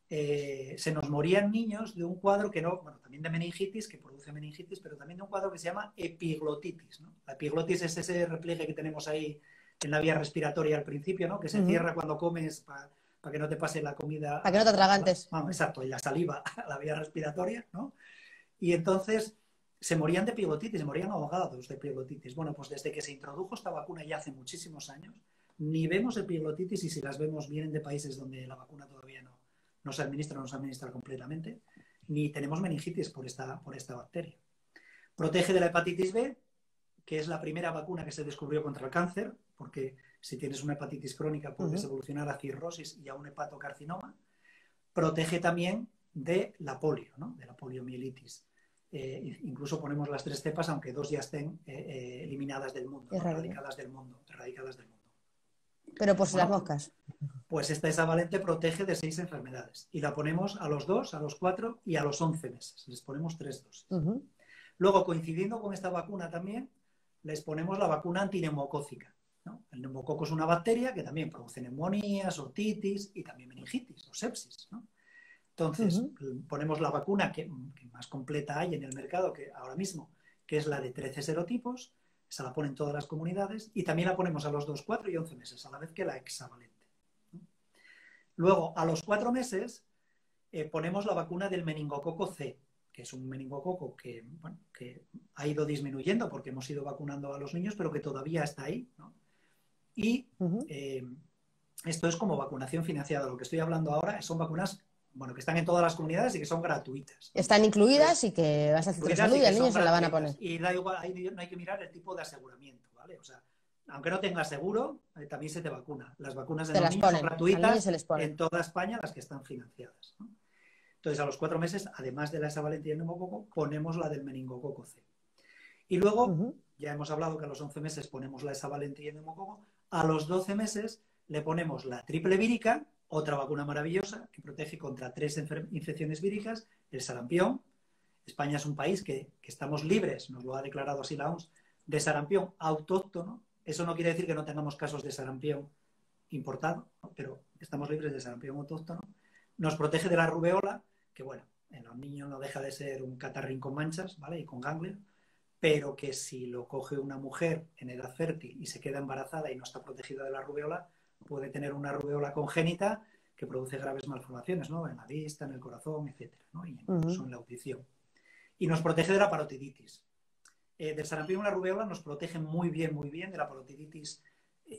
se nos morían niños de un cuadro que no, bueno, también de meningitis, que produce meningitis, pero también de un cuadro que se llama epiglotitis, ¿no? La epiglotis es ese repliegue que tenemos ahí en la vía respiratoria al principio, ¿no? Que se cierra cuando comes para que no te pase la comida. Para que no te atragantes. Vamos, exacto, y la saliva a la vía respiratoria, ¿no? Y entonces se morían de epiglotitis, se morían ahogados de epiglotitis. Bueno, pues desde que se introdujo esta vacuna ya hace muchísimos años, ni vemos epiglotitis, y si las vemos vienen de países donde la vacuna todavía no se administra completamente, ni tenemos meningitis por esta bacteria. Protege de la hepatitis B, que es la primera vacuna que se descubrió contra el cáncer, porque si tienes una hepatitis crónica puedes evolucionar a cirrosis y a un hepatocarcinoma. Protege también de la polio, ¿no? De la poliomielitis. Incluso ponemos las 3 cepas, aunque 2 ya estén eliminadas del mundo, ¿no? erradicadas del mundo. Pero pues las moscas. Pues esta hexavalente protege de 6 enfermedades. Y la ponemos a los 2, a los 4 y a los 11 meses. Les ponemos 3 dosis. Luego, coincidiendo con esta vacuna también, les ponemos la vacuna antineumocócica, ¿no? El neumococo es una bacteria que también produce neumonías, otitis y también meningitis o sepsis, ¿no? Entonces, ponemos la vacuna que más completa hay en el mercado que ahora mismo, que es la de 13 serotipos. Esa la ponen todas las comunidades y también la ponemos a los 2, 4 y 11 meses, a la vez que la hexavalente. Luego, a los 4 meses, ponemos la vacuna del meningococo C, que es un meningococo que, bueno, que ha ido disminuyendo porque hemos ido vacunando a los niños, pero que todavía está ahí, ¿no? Y esto es como vacunación financiada. Lo que estoy hablando ahora son vacunas, bueno, que están en todas las comunidades y que son gratuitas. Están incluidas y que vas a centro de salud y al niño se la van a poner. Y da igual, no hay que mirar el tipo de aseguramiento, ¿vale? O sea, aunque no tengas seguro, también se te vacuna. Las vacunas de los niños son gratuitas en toda España, las que están financiadas, ¿no? Entonces, a los 4 meses, además de la hexavalente y el neumococo, ponemos la del meningococo C. Y luego, ya hemos hablado que a los 11 meses ponemos la hexavalente y el neumococo. A los 12 meses le ponemos la triple vírica, otra vacuna maravillosa que protege contra 3 infecciones víricas, el sarampión. España es un país que estamos libres, nos lo ha declarado así la OMS, de sarampión autóctono. Eso no quiere decir que no tengamos casos de sarampión importado, ¿no? Pero estamos libres de sarampión autóctono. Nos protege de la rubeola, que bueno, en los niños no deja de ser un catarrín con manchas, ¿vale? Y con ganglios, pero que si lo coge una mujer en edad fértil y se queda embarazada y no está protegida de la rubeola, puede tener una rubeola congénita que produce graves malformaciones, ¿no? En la vista, en el corazón, etcétera, ¿no? Y incluso en la audición. Y nos protege de la parotiditis. Del sarampión y la rubeola nos protege muy bien de la parotiditis.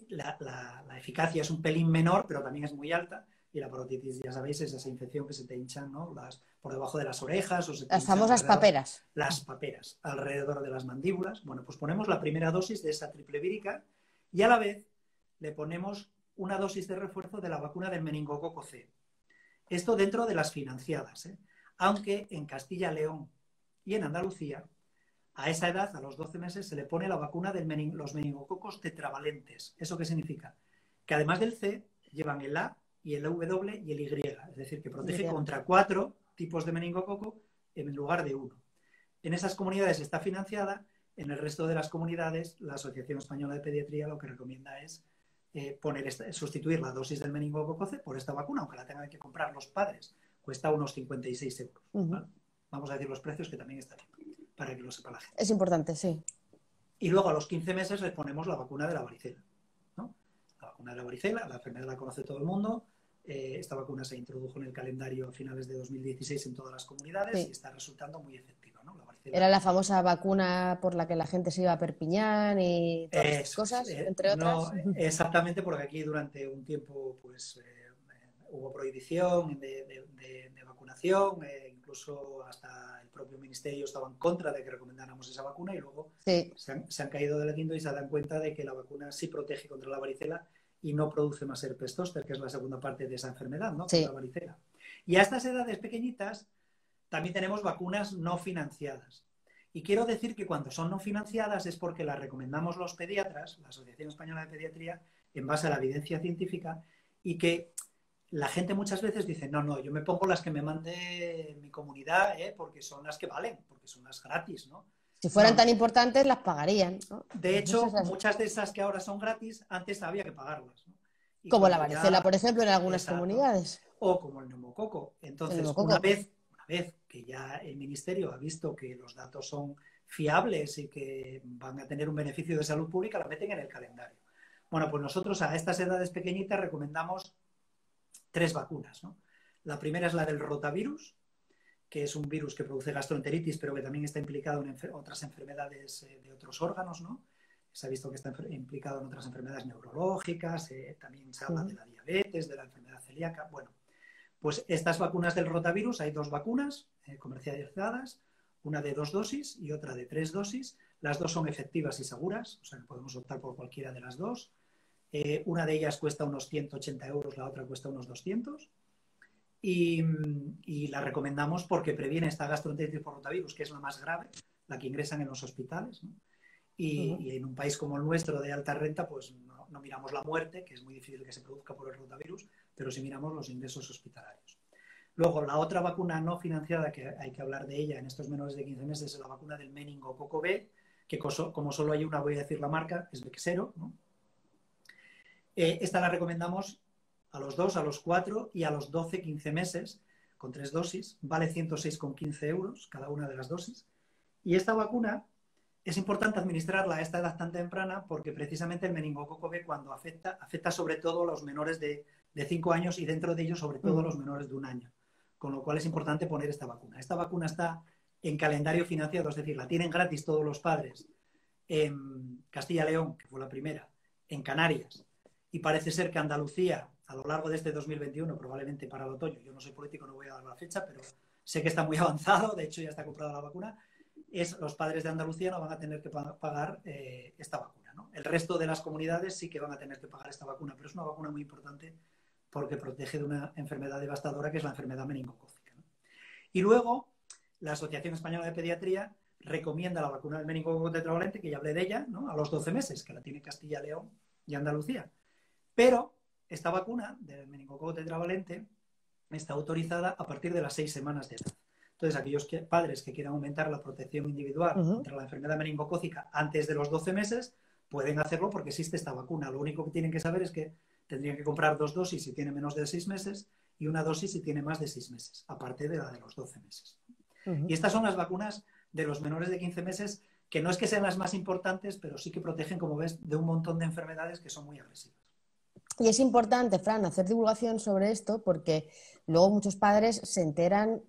La eficacia es un pelín menor, pero también es muy alta. Y la parotiditis, ya sabéis, es esa infección que se te hinchan, ¿no? Por debajo de las orejas. O se te las famosas paperas. Las paperas, alrededor de las mandíbulas. Bueno, pues ponemos la primera dosis de esa triple vírica y a la vez le ponemos una dosis de refuerzo de la vacuna del meningococo C. Esto dentro de las financiadas, ¿eh? Aunque en Castilla-León y en Andalucía, a esa edad, a los 12 meses, se le pone la vacuna de los meningococos tetravalentes. ¿Eso qué significa? Que además del C, llevan el A y el W y el Y. Es decir, que protege contra 4 tipos de meningococo en lugar de 1. En esas comunidades está financiada. En el resto de las comunidades, la Asociación Española de Pediatría lo que recomienda es sustituir la dosis del meningococo C por esta vacuna, aunque la tengan que comprar los padres. Cuesta unos 56 euros. ¿Vale? Vamos a decir los precios, que también está bien, para que lo sepa la gente. Es importante, sí. Y luego a los 15 meses les ponemos la vacuna de la varicela, ¿no? La vacuna de la varicela, la enfermedad la conoce todo el mundo. Esta vacuna se introdujo en el calendario a finales de 2016 en todas las comunidades y está resultando muy efectiva, ¿no? La varicela. Era la famosa vacuna por la que la gente se iba a Perpiñán y todas estas cosas, entre otras. No, exactamente, porque aquí durante un tiempo pues hubo prohibición de vacunación, incluso hasta el propio ministerio estaba en contra de que recomendáramos esa vacuna y luego se han caído del guindo y se dan cuenta de que la vacuna sí protege contra la varicela y no produce más herpes zóster, que es la segunda parte de esa enfermedad, ¿no? La varicela. Y a estas edades pequeñitas también tenemos vacunas no financiadas. Y quiero decir que cuando son no financiadas es porque las recomendamos los pediatras, la Asociación Española de Pediatría, en base a la evidencia científica, y que la gente muchas veces dice, no, yo me pongo las que me mande mi comunidad, porque son las que valen, porque son las gratis, ¿no? Si fueran tan importantes, las pagarían, ¿no? De hecho, muchas de esas que ahora son gratis, antes había que pagarlas, ¿no? Como la varicela, por ejemplo, en algunas comunidades. O como el neumococo. Entonces, una vez que ya el Ministerio ha visto que los datos son fiables y que van a tener un beneficio de salud pública, la meten en el calendario. Bueno, pues nosotros a estas edades pequeñitas recomendamos 3 vacunas, ¿no? La primera es la del rotavirus, que es un virus que produce gastroenteritis, pero que también está implicado en otras enfermedades de otros órganos, ¿no? Se ha visto que está implicado en otras enfermedades neurológicas, también se habla de la diabetes, de la enfermedad celíaca. Bueno, pues estas vacunas del rotavirus, hay 2 vacunas comercializadas, una de 2 dosis y otra de 3 dosis. Las 2 son efectivas y seguras, o sea que podemos optar por cualquiera de las 2. Una de ellas cuesta unos 180 euros, la otra cuesta unos 200. Y la recomendamos porque previene esta gastroenteritis por rotavirus, que es la más grave, la que ingresan en los hospitales, ¿no? Y en un país como el nuestro de alta renta, pues no miramos la muerte, que es muy difícil que se produzca por el rotavirus, pero sí miramos los ingresos hospitalarios. Luego, la otra vacuna no financiada, que hay que hablar de ella en estos menores de 15 meses, es la vacuna del meningococo B, que como solo hay una, voy a decir la marca, es Bexero, ¿no? Esta la recomendamos a los 2, a los 4 y a los 12-15 meses, con 3 dosis. Vale 106,15 euros cada una de las dosis. Y esta vacuna es importante administrarla a esta edad tan temprana porque precisamente el meningococo B, cuando afecta sobre todo a los menores de 5 años y dentro de ellos sobre todo a los menores de 1 año. con lo cual es importante poner esta vacuna. Esta vacuna está en calendario financiado, es decir, la tienen gratis todos los padres en Castilla y León, que fue la primera, en Canarias, y parece ser que Andalucía, a lo largo de este 2021, probablemente para el otoño, yo no soy político, no voy a dar la fecha, pero sé que está muy avanzado, de hecho ya está comprada la vacuna, los padres de Andalucía no van a tener que pagar esta vacuna, ¿no? El resto de las comunidades sí que van a tener que pagar esta vacuna, pero es una vacuna muy importante porque protege de una enfermedad devastadora que es la enfermedad meningocócica, ¿no? Y luego, la Asociación Española de Pediatría recomienda la vacuna del meningococo tetravalente, que ya hablé de ella, ¿no? A los 12 meses, que la tiene Castilla, León y Andalucía. Pero esta vacuna del meningococo tetravalente está autorizada a partir de las 6 semanas de edad. Entonces, aquellos padres que quieran aumentar la protección individual contra la enfermedad meningocócica antes de los 12 meses, pueden hacerlo porque existe esta vacuna. Lo único que tienen que saber es que tendrían que comprar 2 dosis si tiene menos de 6 meses y una dosis si tiene más de 6 meses, aparte de la de los 12 meses. Y estas son las vacunas de los menores de 15 meses, que no es que sean las más importantes, pero sí que protegen, como ves, de un montón de enfermedades que son muy agresivas. Y es importante, Fran, hacer divulgación sobre esto porque luego muchos padres se enteran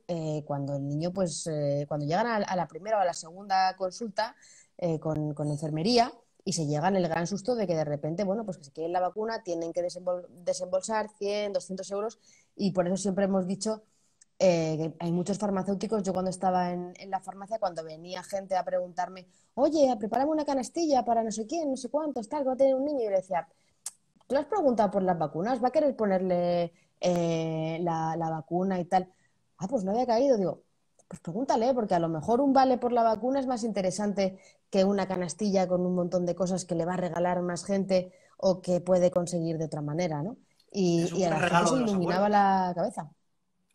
cuando el niño, pues, cuando llegan a la primera o a la segunda consulta con enfermería y se llegan el gran susto de que de repente, bueno, pues que si quieren la vacuna tienen que desembolsar 100, 200 euros y por eso siempre hemos dicho que hay muchos farmacéuticos. Yo cuando estaba en la farmacia, cuando venía gente a preguntarme, oye, prepárame una canastilla para no sé quién, no sé cuántos, tal, que va a tener un niño, y yo le decía, ¿tú le has preguntado por las vacunas? ¿Va a querer ponerle la vacuna y tal? Ah, pues no había caído. Digo, pues pregúntale, porque a lo mejor un vale por la vacuna es más interesante que una canastilla con un montón de cosas que le va a regalar más gente o que puede conseguir de otra manera, ¿no? Es un Y a buen la gente regalo se de los iluminaba abuelos. la cabeza.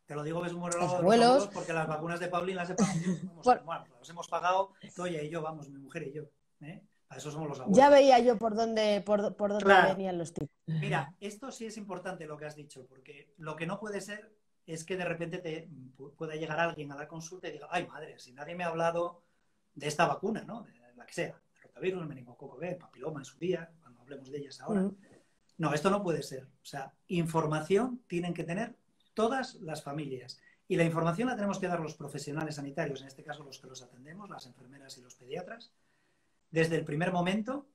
Te lo digo que es un buen Los regalo de los abuelos abuelos, porque las vacunas de Paulín las he pagado yo. Vamos, por- bueno, las hemos pagado Toya y yo, vamos, mi mujer y yo. ¿Eh? Para eso somos los ya abuelos. veía yo por dónde Claro. venían los tiros. Mira, esto sí es importante lo que has dicho, porque lo que no puede ser es que de repente pueda llegar alguien a la consulta y diga, ay madre, si nadie me ha hablado de esta vacuna, ¿no? De la que sea, el rotavirus, el meningococo B, el papiloma en su día, cuando hablemos de ellas ahora. No, esto no puede ser. O sea, información tienen que tener todas las familias. Y la información la tenemos que dar los profesionales sanitarios, en este caso los que los atendemos, las enfermeras y los pediatras, desde el primer momento,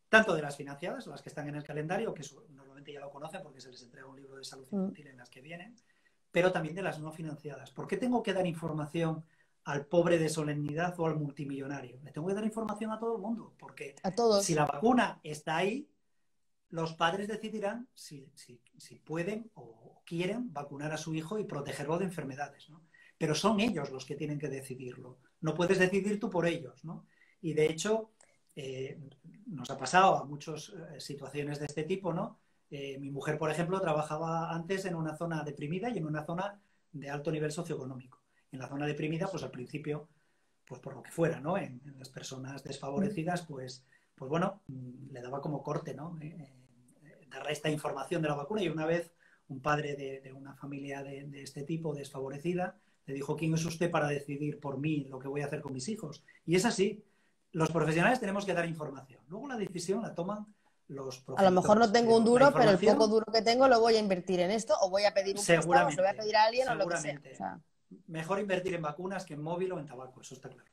tanto de las financiadas, las que están en el calendario, que normalmente ya lo conocen porque se les entrega un libro de salud infantil en las que vienen, pero también de las no financiadas. ¿Por qué tengo que dar información al pobre de solemnidad o al multimillonario? Le tengo que dar información a todo el mundo, porque A todos. si la vacuna está ahí, los padres decidirán si pueden o quieren vacunar a su hijo y protegerlo de enfermedades, ¿no? Pero son ellos los que tienen que decidirlo. No puedes decidir tú por ellos, ¿no? Y de hecho, nos ha pasado a muchas situaciones de este tipo, ¿no? Mi mujer, por ejemplo, trabajaba antes en una zona deprimida y en una zona de alto nivel socioeconómico. En la zona deprimida, pues al principio, pues por lo que fuera, ¿no? En las personas desfavorecidas, pues bueno, le daba como corte, ¿no? Dar esta información de la vacuna. Y una vez un padre de una familia de este tipo, desfavorecida, le dijo, ¿quién es usted para decidir por mí lo que voy a hacer con mis hijos? Y es así. Los profesionales tenemos que dar información. Luego la decisión la toman los A lo mejor no progenitores. tengo un duro, pero el poco información, duro que tengo lo voy a invertir en esto, o voy a pedir un préstamo, o se lo voy a pedir a alguien, o lo que sea. O sea, mejor invertir en vacunas que en móvil o en tabaco, eso está claro.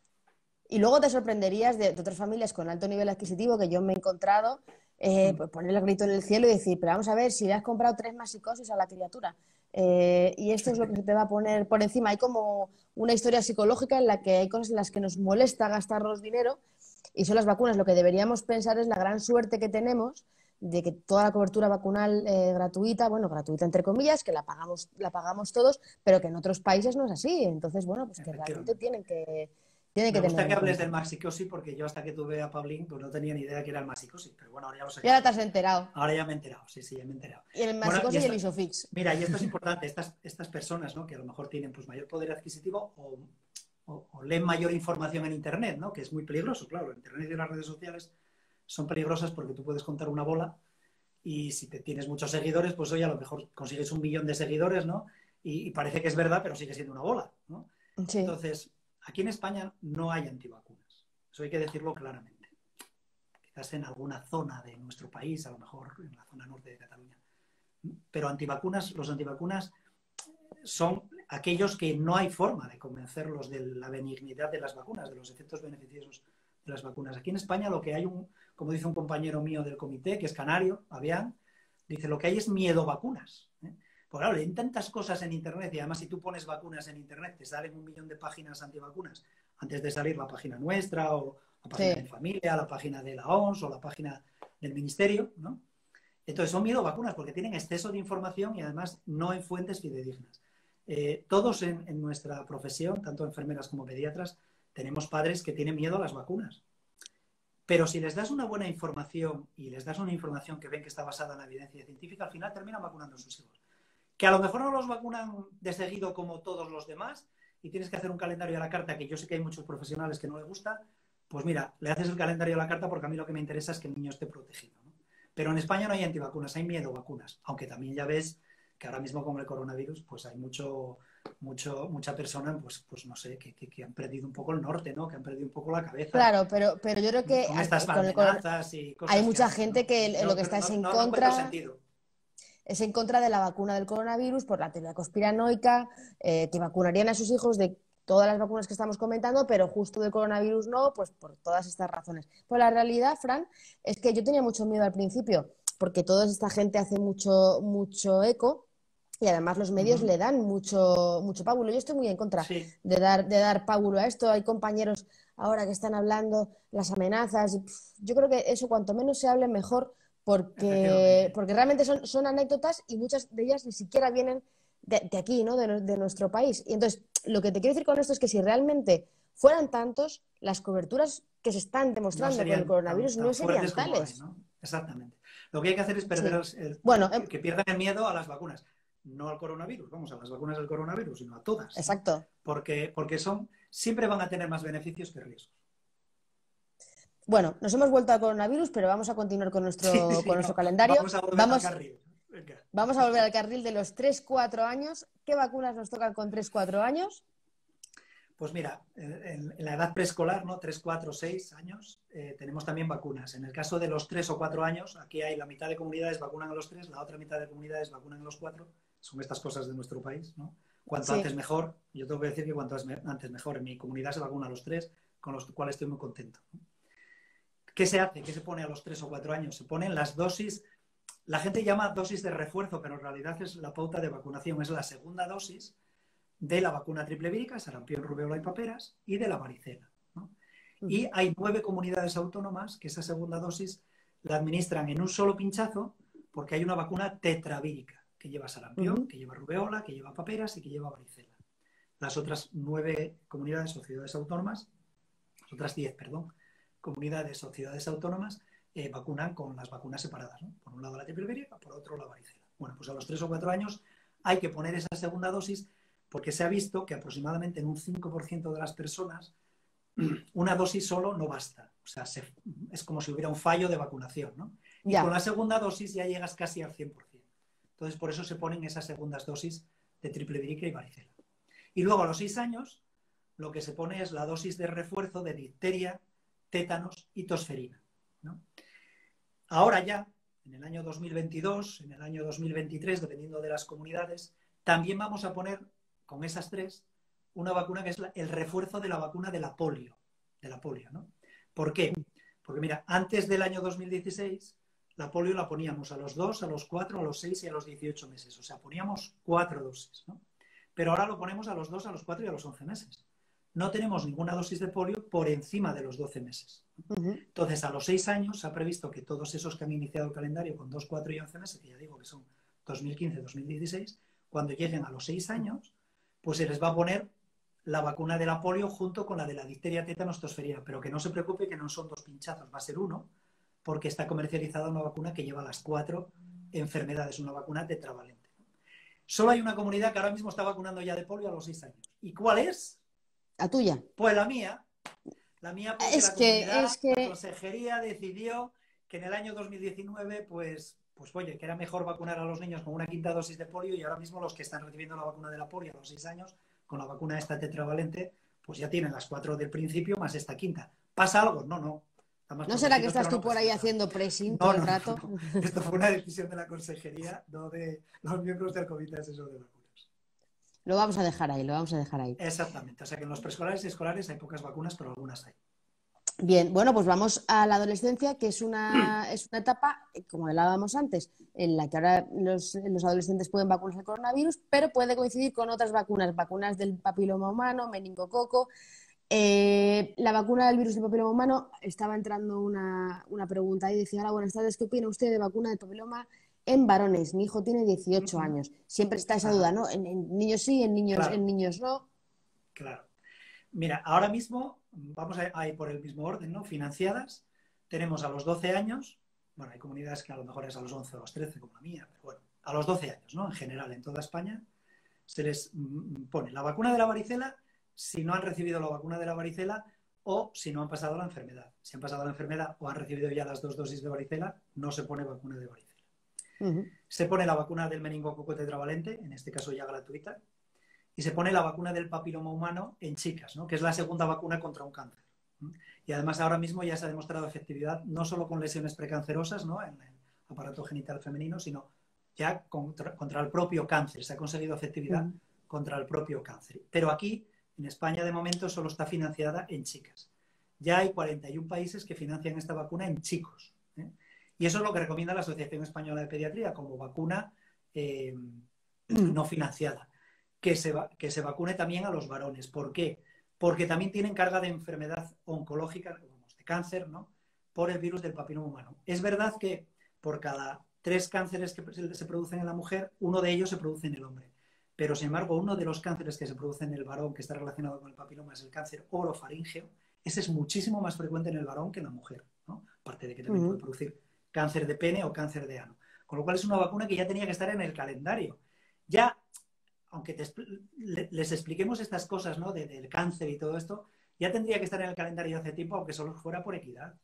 y luego te sorprenderías de otras familias con alto nivel adquisitivo que yo me he encontrado, pues poner el grito en el cielo y decir, pero vamos a ver, si le has comprado 3 masicosis a la criatura, y esto es lo que se te va a poner por encima. Hay como una historia psicológica en la que hay cosas en las que nos molesta gastarnos dinero, y son las vacunas. Lo que deberíamos pensar es la gran suerte que tenemos de que toda la cobertura vacunal gratuita, bueno, gratuita entre comillas, que la pagamos todos, pero que en otros países no es así. Entonces, bueno, pues que realmente tienen que Me gusta tener que en hables cuenta. del maxicosis porque yo hasta que tuve a Paulín pues no tenía ni idea que era el maxicosis, pero bueno, ahora ya lo sé. Y ahora te has enterado. Ahora ya me he enterado, sí, ya me he enterado. Y el Bueno, maxicosis y el isofix. Mira, y esto es importante, estas personas, ¿no? Que a lo mejor tienen pues mayor poder adquisitivo o leen mayor información en Internet, ¿no? Que es muy peligroso, claro. Internet y las redes sociales son peligrosas porque tú puedes contar una bola y si tienes muchos seguidores, pues oye, a lo mejor consigues 1 millón de seguidores, ¿no? Y parece que es verdad, pero sigue siendo una bola, ¿no? Sí. Entonces, aquí en España no hay antivacunas. Eso hay que decirlo claramente. Quizás en alguna zona de nuestro país, a lo mejor en la zona norte de Cataluña. Pero los antivacunas son aquellos que no hay forma de convencerlos de la benignidad de las vacunas, de los efectos beneficiosos de las vacunas. Aquí en España lo que hay, como dice un compañero mío del comité, que es canario, Avián, dice, lo que hay es miedo vacunas. Pues claro, leen tantas cosas en Internet y además si tú pones vacunas en Internet te salen 1 millón de páginas antivacunas antes de salir la página nuestra o la página de familia, la página de la OMS o la página del Ministerio, ¿no? Entonces son miedo vacunas porque tienen exceso de información y además no en fuentes fidedignas. Todos en nuestra profesión, tanto enfermeras como pediatras, tenemos padres que tienen miedo a las vacunas. Pero si les das una buena información y les das una información que ven que está basada en la evidencia científica, al final terminan vacunando a sus hijos. Que a lo mejor no los vacunan de seguido como todos los demás y tienes que hacer un calendario a la carta, que yo sé que hay muchos profesionales que no les gusta, pues mira, le haces el calendario a la carta porque a mí lo que me interesa es que el niño esté protegido, ¿no? Pero en España no hay antivacunas, hay miedo vacunas, aunque también ya ves que ahora mismo con el coronavirus pues hay mucha persona, pues no sé, que han perdido un poco el norte, ¿no? Que han perdido un poco la cabeza. Claro, pero yo creo que con estas amenazas y cosas hay mucha que hacen, gente ¿no? que lo que está es en contra. Es en contra de la vacuna del coronavirus por la teoría conspiranoica, que vacunarían a sus hijos de todas las vacunas que estamos comentando, pero justo del coronavirus no, pues por todas estas razones. Pues la realidad, Fran, es que yo tenía mucho miedo al principio, porque toda esta gente hace mucho eco y además los medios le dan mucho pábulo. Yo estoy muy en contra de dar pábulo a esto. Hay compañeros ahora que están hablando las amenazas. Y, yo creo que eso cuanto menos se hable mejor, porque realmente son anécdotas y muchas de ellas ni siquiera vienen de aquí, ¿no? De nuestro país. Y entonces, lo que te quiero decir con esto es que si realmente fueran tantos, las coberturas que se están demostrando con el coronavirus no serían tales. ¿No? Exactamente. Lo que hay que hacer es perder que pierdan el miedo a las vacunas. No al coronavirus, vamos, a las vacunas del coronavirus, sino a todas. Exacto. ¿No? Porque siempre van a tener más beneficios que riesgos. Bueno, nos hemos vuelto al coronavirus, pero vamos a continuar con nuestro calendario. Vamos a volver al carril. Venga. Vamos a volver al carril de los 3-4 años. ¿Qué vacunas nos tocan con 3-4 años? Pues mira, en la edad preescolar, ¿no? 3, 4, 6 años, tenemos también vacunas. En el caso de los 3 o 4 años, aquí hay la mitad de comunidades vacunan a los 3, la otra mitad de comunidades vacunan a los 4. Son estas cosas de nuestro país, ¿no? Cuanto antes mejor. Yo tengo que decir que cuanto antes mejor. En mi comunidad se vacuna a los 3, con los cuales estoy muy contento, ¿no? ¿Qué se hace? ¿Qué se pone a los 3 o 4 años? Se ponen las dosis, la gente llama dosis de refuerzo, pero en realidad es la pauta de vacunación, es la segunda dosis de la vacuna triple vírica, sarampión, rubéola y paperas, y de la varicela, ¿no? Y hay 9 comunidades autónomas que esa segunda dosis la administran en un solo pinchazo porque hay una vacuna tetravírica que lleva sarampión, que lleva rubéola, que lleva paperas y que lleva varicela. Las otras 9 comunidades o ciudades autónomas, las otras 10, perdón, comunidades o ciudades autónomas vacunan con las vacunas separadas, ¿no? Por un lado la triple vírica, por otro la varicela. Bueno, pues a los 3 o 4 años hay que poner esa segunda dosis porque se ha visto que aproximadamente en un 5% de las personas una dosis solo no basta. O sea, es como si hubiera un fallo de vacunación, ¿no? Y con la segunda dosis ya llegas casi al 100%. Entonces, por eso se ponen esas segundas dosis de triple vírica y varicela. Y luego a los 6 años lo que se pone es la dosis de refuerzo de difteria, tétanos y tosferina, ¿no? Ahora ya, en el año 2022, en el año 2023, dependiendo de las comunidades, también vamos a poner con esas 3 una vacuna que es el refuerzo de la vacuna de la polio, ¿no? ¿Por qué? Porque mira, antes del año 2016 la polio la poníamos a los 2, a los 4, a los 6 y a los 18 meses, o sea, poníamos 4 dosis, ¿no? Pero ahora lo ponemos a los 2, a los 4 y a los 11 meses. No tenemos ninguna dosis de polio por encima de los 12 meses. Entonces, a los 6 años se ha previsto que todos esos que han iniciado el calendario con 2, 4 y 11 meses, que ya digo que son 2015, 2016, cuando lleguen a los 6 años, pues se les va a poner la vacuna de la polio junto con la de la difteria, tétanos, tosferina. Pero que no se preocupe que no son 2 pinchazos, va a ser 1, porque está comercializada una vacuna que lleva las 4 enfermedades, una vacuna tetravalente. Solo hay una comunidad que ahora mismo está vacunando ya de polio a los 6 años. ¿Y cuál es? ¿La tuya? Pues la mía. La mía porque la consejería decidió que en el año 2019, pues oye, que era mejor vacunar a los niños con una 5ª dosis de polio y ahora mismo los que están recibiendo la vacuna de la polio a los 6 años, con la vacuna esta tetravalente, pues ya tienen las 4 del principio más esta 5ª. ¿Pasa algo? No. ¿No será que estás tú por ahí haciendo pressing todo el rato? No. Esto fue una decisión de la consejería, no de los miembros del comité asesor de vacunas. Lo vamos a dejar ahí, lo vamos a dejar ahí. Exactamente. O sea que en los preescolares y escolares hay pocas vacunas, pero algunas hay. Bien, bueno, pues vamos a la adolescencia, que es una etapa, como hablábamos antes, en la que ahora los adolescentes pueden vacunarse al coronavirus, pero puede coincidir con otras vacunas del papiloma humano, meningococo. La vacuna del virus del papiloma humano, estaba entrando una pregunta y decía: hola, buenas tardes, ¿qué opina usted de vacuna del papiloma en varones? Mi hijo tiene 18 años. Siempre está esa duda, Ajá. ¿no? En niños sí, Claro, en niños no. claro. Mira, ahora mismo, vamos a ir por el mismo orden, ¿no? Financiadas, tenemos a los 12 años, bueno, hay comunidades que a lo mejor es a los 11 o a los 13, como la mía, pero bueno, a los 12 años, ¿no? En general, en toda España, se les pone la vacuna de la varicela si no han recibido la vacuna de la varicela o si no han pasado la enfermedad. Si han pasado la enfermedad o han recibido ya las 2 dosis de varicela, no se pone vacuna de varicela. Se pone la vacuna del meningococo tetravalente, en este caso ya gratuita, y se pone la vacuna del papiloma humano en chicas, ¿no? Que es la segunda vacuna contra un cáncer. Y además ahora mismo ya se ha demostrado efectividad no solo con lesiones precancerosas, ¿no? En el aparato genital femenino, sino ya contra el propio cáncer. Se ha conseguido efectividad contra el propio cáncer. Pero aquí, en España, de momento, solo está financiada en chicas. Ya hay 41 países que financian esta vacuna en chicos. Y eso es lo que recomienda la Asociación Española de Pediatría como vacuna no financiada. Que se vacune también a los varones. ¿Por qué? Porque también tienen carga de enfermedad oncológica, de cáncer, ¿no? Por el virus del papiloma humano. Es verdad que por cada 3 cánceres que se producen en la mujer, uno de ellos se produce en el hombre. Pero, sin embargo, uno de los cánceres que se produce en el varón, que está relacionado con el papiloma, es el cáncer orofaríngeo. Ese es muchísimo más frecuente en el varón que en la mujer, ¿no? Aparte de que también puede producir cáncer de pene o cáncer de ano. Con lo cual es una vacuna que ya tenía que estar en el calendario. Ya, aunque les expliquemos estas cosas, ¿no? Del cáncer y todo esto, ya tendría que estar en el calendario hace tiempo, aunque solo fuera por equidad.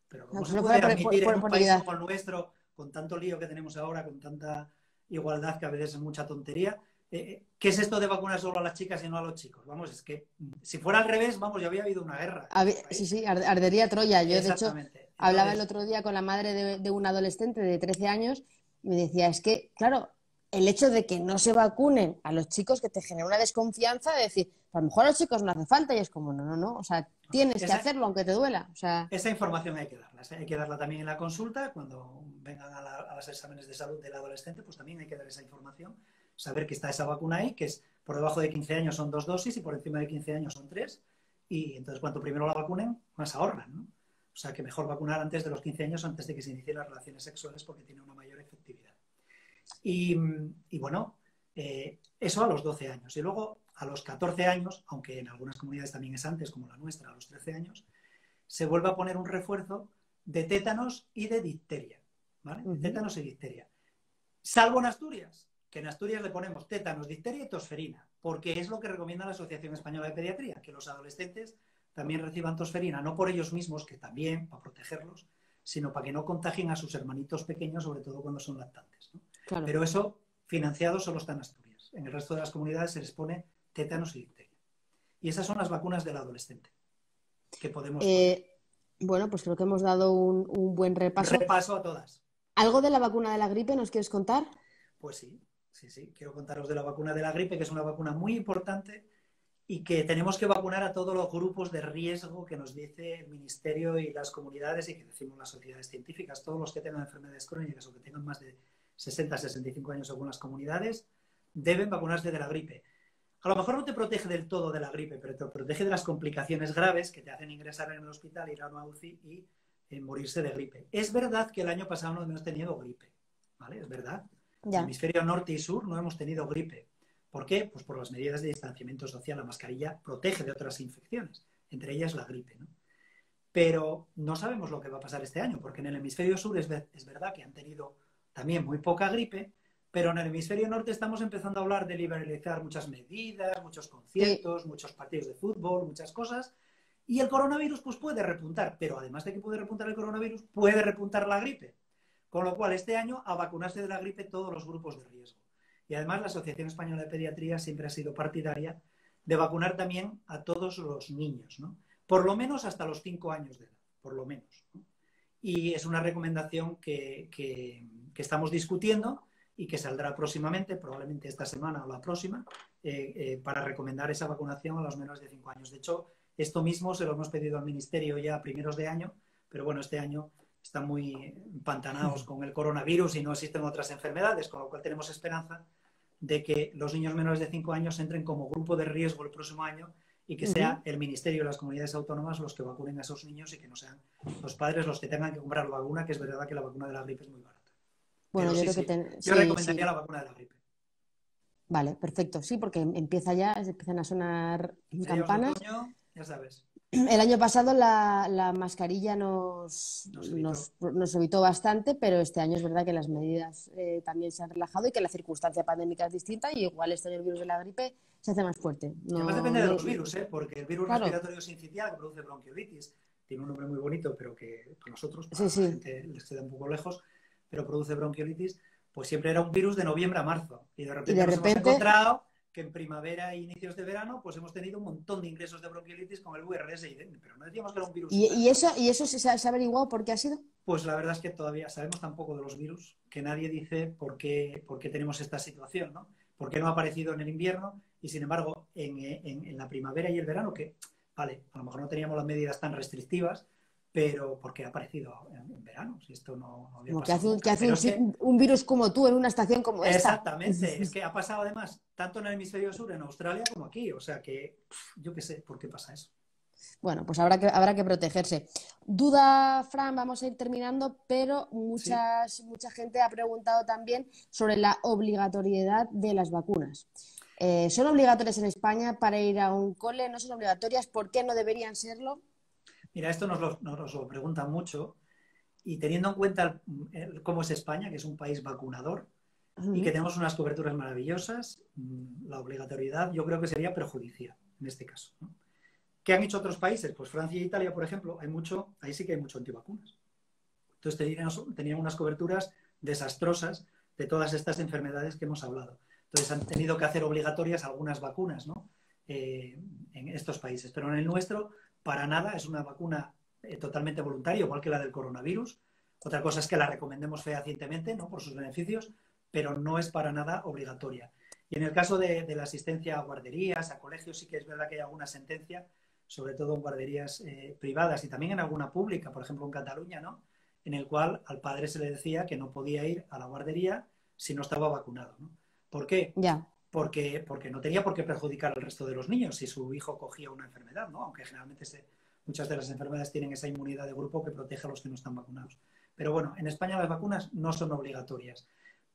Pero ¿cómo se puede admitir en un país como el nuestro, con tanto lío que tenemos ahora, con tanta igualdad que a veces es mucha tontería? ¿Qué es esto de vacunar solo a las chicas y no a los chicos? Vamos, es que si fuera al revés, vamos, ya había habido una guerra. Sí, ardería Troya. Yo, de hecho, hablaba el Entonces, otro día con la madre de un adolescente de 13 años y me decía: es que, claro, el hecho de que no se vacunen a los chicos, que te genera una desconfianza de decir, a lo mejor a los chicos no hace falta, y es como, no, o sea, tienes que hacerlo aunque te duela. O sea, esa información hay que darla también en la consulta, cuando vengan a los exámenes de salud del adolescente, pues también hay que dar esa información, saber que está esa vacuna ahí, que es por debajo de 15 años son 2 dosis y por encima de 15 años son 3, y entonces cuanto primero la vacunen, más ahorran, ¿no? O sea, que mejor vacunar antes de los 15 años, antes de que se inicien las relaciones sexuales, porque tiene una mayor efectividad. Y bueno, eso a los 12 años. Y luego a los 14 años, aunque en algunas comunidades también es antes, como la nuestra, a los 13 años, se vuelve a poner un refuerzo de tétanos y de difteria, ¿vale? Tétanos y difteria. Salvo en Asturias, que en Asturias le ponemos tétanos, difteria y tosferina, porque es lo que recomienda la Asociación Española de Pediatría, que los adolescentes también reciban tosferina, no por ellos mismos, que también, para protegerlos, sino para que no contagien a sus hermanitos pequeños, sobre todo cuando son lactantes, ¿no? Claro. Pero eso, financiado, solo está en Asturias. En el resto de las comunidades se les pone tétanos y difteria. Y esas son las vacunas del adolescente que podemos poner. Bueno, pues creo que hemos dado un buen repaso. Repaso a todas. ¿Algo de la vacuna de la gripe nos quieres contar? Pues sí. Quiero contaros de la vacuna de la gripe, que es una vacuna muy importante y que tenemos que vacunar a todos los grupos de riesgo que nos dice el Ministerio y las comunidades y que decimos las sociedades científicas. Todos los que tengan enfermedades crónicas o que tengan más de 60, 65 años según las comunidades, deben vacunarse de la gripe. A lo mejor no te protege del todo de la gripe, pero te protege de las complicaciones graves que te hacen ingresar en el hospital, ir a una UCI y morirse de gripe. Es verdad que el año pasado no hemos tenido gripe, ¿vale? Es verdad. En el hemisferio norte y sur no hemos tenido gripe. ¿Por qué? Pues por las medidas de distanciamiento social. La mascarilla protege de otras infecciones, entre ellas la gripe, ¿no? Pero no sabemos lo que va a pasar este año, porque en el hemisferio sur es verdad que han tenido también muy poca gripe, pero en el hemisferio norte estamos empezando a hablar de liberalizar muchas medidas, muchos conciertos, muchos partidos de fútbol, muchas cosas, y el coronavirus pues puede repuntar, pero además de que puede repuntar el coronavirus, puede repuntar la gripe. Con lo cual, este año, a vacunarse de la gripe todos los grupos de riesgo. Y además, la Asociación Española de Pediatría siempre ha sido partidaria de vacunar también a todos los niños, ¿no? Por lo menos hasta los 5 años de edad, por lo menos, ¿no? Y es una recomendación que estamos discutiendo y que saldrá próximamente, probablemente esta semana o la próxima, para recomendar esa vacunación a los menores de 5 años. De hecho, esto mismo se lo hemos pedido al Ministerio ya a primeros de año, pero bueno, este año están muy empantanados con el coronavirus y no existen otras enfermedades, con lo cual tenemos esperanza de que los niños menores de 5 años entren como grupo de riesgo el próximo año y que sea el Ministerio y las comunidades autónomas los que vacunen a esos niños y que no sean los padres los que tengan que comprar la vacuna, que es verdad que la vacuna de la gripe es muy barata. Bueno, Pero yo creo que yo recomendaría sí. la vacuna de la gripe. Vale, perfecto. Sí, porque empiezan a sonar Mediados de campanas. otoño, ya sabes. El año pasado la mascarilla nos evitó bastante, pero este año es verdad que las medidas también se han relajado y que la circunstancia pandémica es distinta y igual este año el virus de la gripe se hace más fuerte. Y además depende de los virus, porque el virus claro, respiratorio sincitial que produce bronquiolitis tiene un nombre muy bonito, pero que para nosotros, para sí. la gente les queda un poco lejos, pero produce bronquiolitis, pues siempre era un virus de noviembre a marzo. Y de repente nos hemos encontrado que en primavera e inicios de verano pues hemos tenido un montón de ingresos de bronquiolitis con el VRS, pero no decíamos que era un virus. ¿Y eso se ha averiguado por qué ha sido? Pues la verdad es que todavía sabemos tan poco de los virus que nadie dice por qué tenemos esta situación, ¿no? ¿Por qué no ha aparecido en el invierno? Y sin embargo, en la primavera y el verano, que, vale, a lo mejor no teníamos las medidas tan restrictivas, pero ¿por qué ha aparecido en verano? Si esto no había pasado. Que hace un virus como tú en una estación como esta. Exactamente, es que ha pasado además tanto en el hemisferio sur, en Australia, como aquí. O sea que yo qué sé por qué pasa eso. Bueno, pues habrá que protegerse. Duda, Fran, vamos a ir terminando, pero mucha gente ha preguntado también sobre la obligatoriedad de las vacunas. ¿Son obligatorias en España para ir a un cole? ¿No son obligatorias? ¿Por qué no deberían serlo? Mira, esto nos lo preguntan mucho y teniendo en cuenta cómo es España, que es un país vacunador y que tenemos unas coberturas maravillosas, la obligatoriedad yo creo que sería perjudicial en este caso, ¿no? ¿Qué han hecho otros países? Pues Francia e Italia, por ejemplo, ahí sí que hay mucho antivacunas. Entonces tenían unas coberturas desastrosas de todas estas enfermedades que hemos hablado. Entonces han tenido que hacer obligatorias algunas vacunas, ¿no? En estos países. Pero en el nuestro, para nada, es una vacuna totalmente voluntaria, igual que la del coronavirus. Otra cosa es que la recomendemos fehacientemente, ¿no? Por sus beneficios, pero no es para nada obligatoria. Y en el caso de la asistencia a guarderías, a colegios, sí que es verdad que hay alguna sentencia, sobre todo en guarderías privadas y también en alguna pública, por ejemplo en Cataluña, ¿no? En el cual al padre se le decía que no podía ir a la guardería si no estaba vacunado, ¿no? ¿Por qué? Ya. Porque no tenía por qué perjudicar al resto de los niños si su hijo cogía una enfermedad, ¿no? Aunque generalmente muchas de las enfermedades tienen esa inmunidad de grupo que protege a los que no están vacunados. Pero bueno, en España las vacunas no son obligatorias.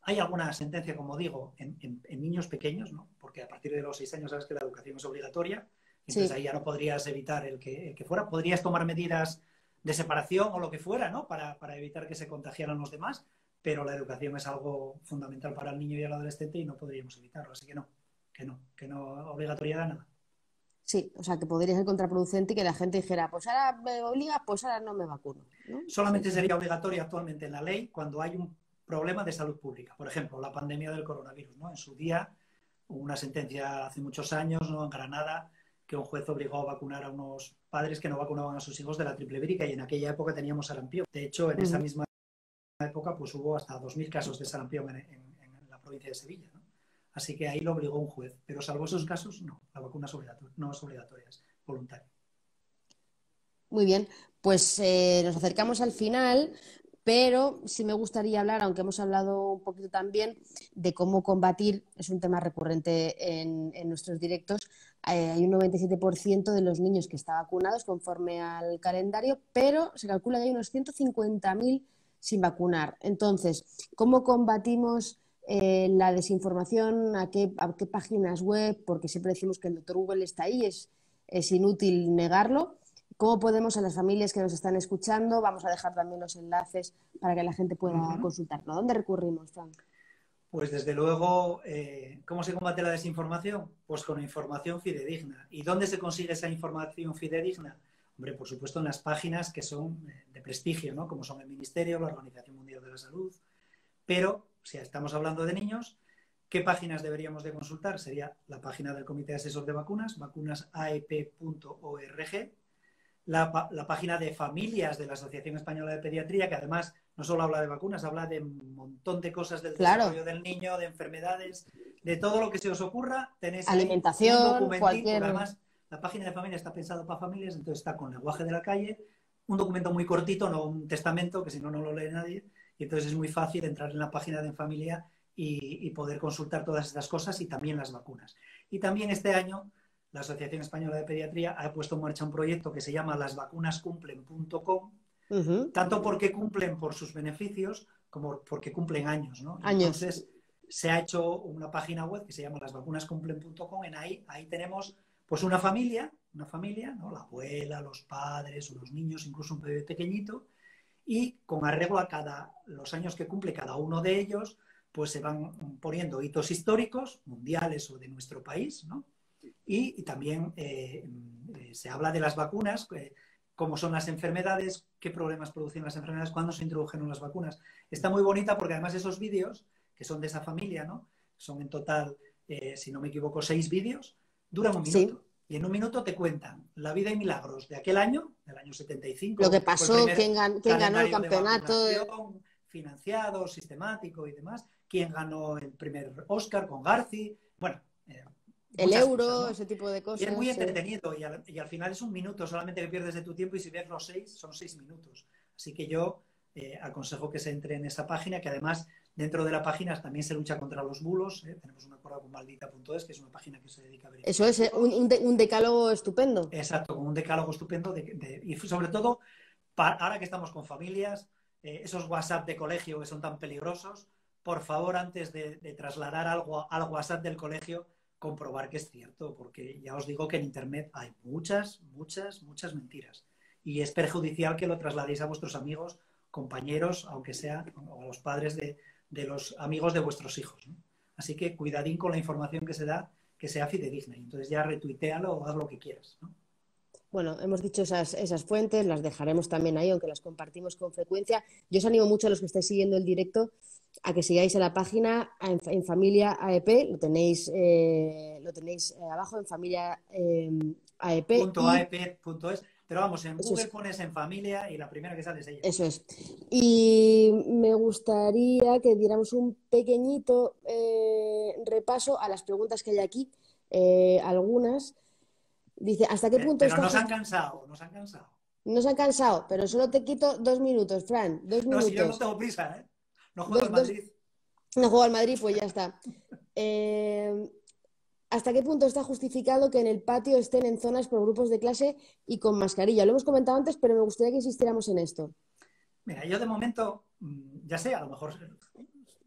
Hay alguna sentencia, como digo, en niños pequeños, ¿no? Porque a partir de los 6 años sabes que la educación es obligatoria. Entonces ahí ya no podrías evitar el que fuera. Podrías tomar medidas de separación o lo que fuera, ¿no? Para evitar que se contagiaran los demás, pero la educación es algo fundamental para el niño y el adolescente y no podríamos evitarlo. Así que no obligatoriedad nada. Sí, o sea, que podría ser contraproducente y que la gente dijera, pues ahora me obliga, pues ahora no me vacuno, ¿no? Solamente sería obligatoria actualmente en la ley cuando hay un problema de salud pública. Por ejemplo, la pandemia del coronavirus, ¿no? En su día hubo una sentencia hace muchos años, ¿no? En Granada, que un juez obligó a vacunar a unos padres que no vacunaban a sus hijos de la triple vírica y en aquella época teníamos sarampión. De hecho, en esa misma época pues hubo hasta 2000 casos de sarampión en la provincia de Sevilla, ¿no? Así que ahí lo obligó un juez. Pero salvo esos casos, no. La vacuna no es obligatoria, es voluntaria. Muy bien, pues nos acercamos al final, pero sí me gustaría hablar, aunque hemos hablado un poquito también, de cómo combatir, es un tema recurrente en nuestros directos. Hay un 97% de los niños que están vacunados conforme al calendario, pero se calcula que hay unos 150.000 sin vacunar. Entonces, ¿cómo combatimos la desinformación? ¿A qué páginas web? Porque siempre decimos que el doctor Google está ahí, es inútil negarlo. ¿Cómo podemos, a las familias que nos están escuchando, vamos a dejar también los enlaces para que la gente pueda consultarlo? ¿Dónde recurrimos, Frank? Pues desde luego, ¿cómo se combate la desinformación? Pues con información fidedigna. ¿Y dónde se consigue esa información fidedigna? Hombre, por supuesto en las páginas que son de prestigio, ¿no? Como son el Ministerio, la Organización Mundial de la Salud. Pero, si estamos hablando de niños, ¿qué páginas deberíamos de consultar? Sería la página del Comité Asesor de Vacunas, vacunasaep.org, la página de familias de la Asociación Española de Pediatría, que además no solo habla de vacunas, habla de un montón de cosas del Claro. desarrollo del niño, de enfermedades, de todo lo que se os ocurra, tenéis ahí un Alimentación, documentín, cualquier... porque además la página de familia está pensada para familias, entonces está con lenguaje de la calle, un documento muy cortito, no un testamento, que si no, no lo lee nadie, y entonces es muy fácil entrar en la página de familia y poder consultar todas estas cosas y también las vacunas. Y también este año la Asociación Española de Pediatría ha puesto en marcha un proyecto que se llama lasvacunascumplen.com, tanto porque cumplen por sus beneficios como porque cumplen años, ¿no? Años. Entonces se ha hecho una página web que se llama lasvacunascumplen.com, ahí tenemos pues una familia, ¿no? La abuela, los padres, unos niños, incluso un bebé pequeñito, y con arreglo a los años que cumple cada uno de ellos, pues se van poniendo hitos históricos, mundiales o de nuestro país, ¿no? Y también se habla de las vacunas, cómo son las enfermedades, qué problemas producen las enfermedades, cuándo se introdujeron las vacunas. Está muy bonita porque además esos vídeos, que son de esa familia, ¿no? Son en total, si no me equivoco, 6 vídeos, duran un minuto. Sí. Y en un minuto te cuentan la vida y milagros de aquel año, del año 75. Lo que pasó, quién ganó el campeonato. Financiado, sistemático y demás. Quién ganó el primer Oscar con Garci. Bueno, el euro, cosas, ¿no? Ese tipo de cosas. Y es muy entretenido y al final es un minuto solamente que pierdes de tu tiempo y si ves los 6, son 6 minutos. Así que yo aconsejo que se entre en esa página, que además dentro de la página también se lucha contra los bulos. Tenemos un acuerdo con maldita.es, que es una página que se dedica a ver. Eso es un decálogo estupendo. Exacto, con un decálogo estupendo y sobre todo, ahora que estamos con familias, esos WhatsApp de colegio que son tan peligrosos, por favor, antes de trasladar algo al WhatsApp del colegio, comprobar que es cierto, porque ya os digo que en Internet hay muchas mentiras. Y es perjudicial que lo trasladéis a vuestros amigos, compañeros, aunque sea, o a los padres de los amigos de vuestros hijos, ¿no? Así que cuidadín con la información que se da, que sea fidedigna. Y entonces ya retuitealo o haz lo que quieras, ¿no? Bueno, hemos dicho esas fuentes, las dejaremos también ahí, aunque las compartimos con frecuencia. Yo os animo mucho a los que estáis siguiendo el directo a que sigáis a la página en Familia AEP, lo tenéis abajo en Familia AEP. .aep.es, pero vamos, en Google pones en familia y la primera que sale es ella. Eso es. Y me gustaría que diéramos un pequeñito repaso a las preguntas que hay aquí, algunas. Dice, ¿hasta qué punto pero nos han cansado. Nos han cansado, pero solo te quito 2 minutos, Fran, 2 minutos. No, si yo no tengo prisa, ¿eh? No juego al Madrid. No juego al Madrid, pues ya está. ¿Hasta qué punto está justificado que en el patio estén en zonas por grupos de clase y con mascarilla? Lo hemos comentado antes, pero me gustaría que insistiéramos en esto. Mira, yo de momento, ya sé, a lo mejor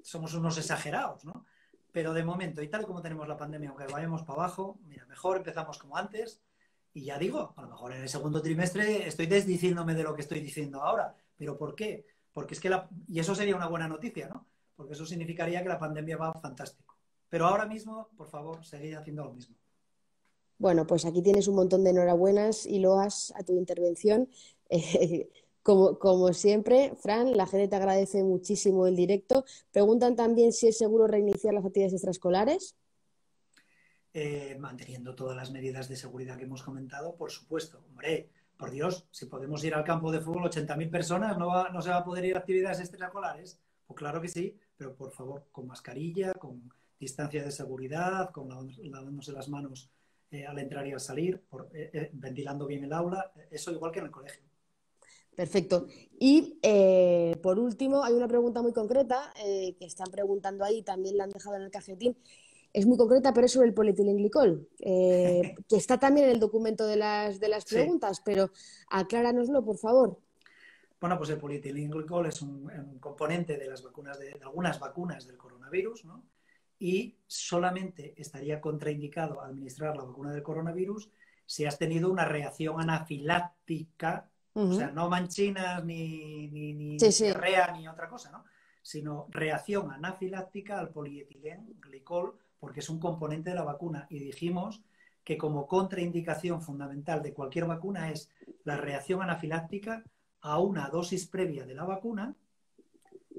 somos unos exagerados, ¿no? Pero de momento, y tal como tenemos la pandemia, aunque vayamos para abajo, mira, mejor empezamos como antes. Y ya digo, a lo mejor en el segundo trimestre estoy desdiciéndome de lo que estoy diciendo ahora. ¿Pero por qué? Porque es que y eso sería una buena noticia, ¿no? Porque eso significaría que la pandemia va fantástico. Pero ahora mismo, por favor, seguid haciendo lo mismo. Bueno, pues aquí tienes un montón de enhorabuenas y loas a tu intervención. Como siempre, Fran, la gente te agradece muchísimo el directo. Preguntan también si es seguro reiniciar las actividades extraescolares. Manteniendo todas las medidas de seguridad que hemos comentado, por supuesto. Hombre, por Dios, si podemos ir al campo de fútbol 80.000 personas, ¿no se va a poder ir a actividades extraescolares? Pues claro que sí, pero por favor, con mascarilla, con distancia de seguridad, con lavándose las manos al entrar y al salir, ventilando bien el aula, eso igual que en el colegio. Perfecto. Y por último, hay una pregunta muy concreta que están preguntando ahí, también la han dejado en el cajetín. Es muy concreta, pero es sobre el polietilenglicol, que está también en el documento de las preguntas, sí. Pero acláranoslo, por favor. Bueno, pues el polietilenglicol es un componente de las vacunas de algunas vacunas del coronavirus, ¿no? Y solamente estaría contraindicado administrar la vacuna del coronavirus si has tenido una reacción anafiláctica, o sea, no manchinas ni diarrea ni otra cosa, ¿no? Sino reacción anafiláctica al polietilenglicol, porque es un componente de la vacuna. Y dijimos que como contraindicación fundamental de cualquier vacuna es la reacción anafiláctica a una dosis previa de la vacuna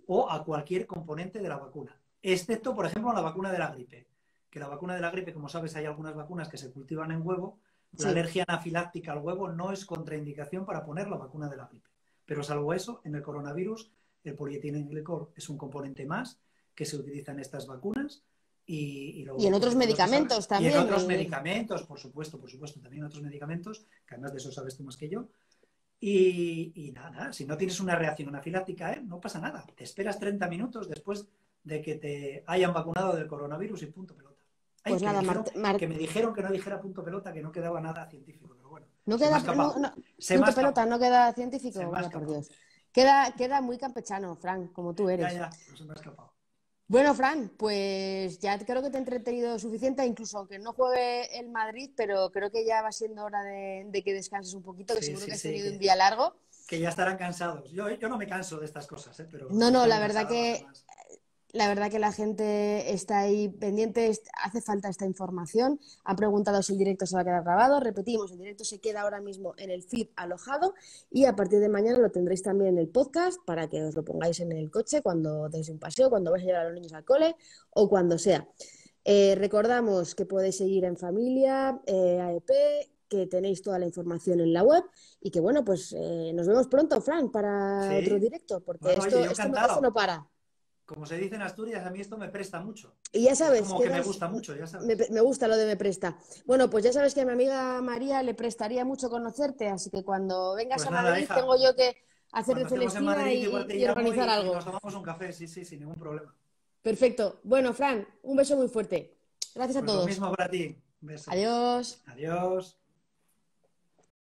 o a cualquier componente de la vacuna. Excepto, por ejemplo, la vacuna de la gripe. Que la vacuna de la gripe, como sabes, hay algunas vacunas que se cultivan en huevo. La alergia anafiláctica al huevo no es contraindicación para poner la vacuna de la gripe. Pero salvo eso, en el coronavirus El polietilenglicol es un componente más que se utiliza en estas vacunas. Y en otros medicamentos también. Y en otros medicamentos, por supuesto, también en otros medicamentos, que además de eso sabes tú más que yo. Y nada, si no tienes una reacción anafiláctica, no pasa nada. Te esperas 30 minutos después de que te hayan vacunado del coronavirus y punto pelota. Pues nada, que me dijeron que no dijera punto pelota, que no quedaba nada científico, pero bueno. No queda, punto pelota, no queda científico, vaya por Dios. Queda muy campechano, Fran, como tú eres. Ya, no se me ha escapado. Bueno, Fran, pues ya creo que te he entretenido suficiente, incluso aunque no juegue el Madrid, pero creo que ya va siendo hora de que descanses un poquito, que seguro que has tenido un día largo. Que ya estarán cansados. Yo no me canso de estas cosas, pero... No, la verdad que la gente está ahí pendiente, hace falta esta información. Han preguntado si el directo se va a quedar grabado. Repetimos, el directo se queda ahora mismo en el feed alojado y a partir de mañana lo tendréis también en el podcast para que os lo pongáis en el coche cuando deis un paseo, cuando vais a llevar a los niños al cole o cuando sea. Recordamos que podéis seguir en Familia, AEP, que tenéis toda la información en la web y que bueno, pues nos vemos pronto, Fran, para otro directo, porque esto no para. Como se dice en Asturias, a mí esto me presta mucho. Y ya sabes. Como que me gusta mucho, ya sabes. Me gusta lo de me presta. Bueno, pues ya sabes que a mi amiga María le prestaría mucho conocerte, así que cuando vengas a Madrid tengo yo que hacer de Celestina y organizar algo. Y nos tomamos un café, sí, sin ningún problema. Perfecto. Bueno, Fran, un beso muy fuerte. Gracias a todos. Lo mismo para ti. Un beso. Adiós. Adiós.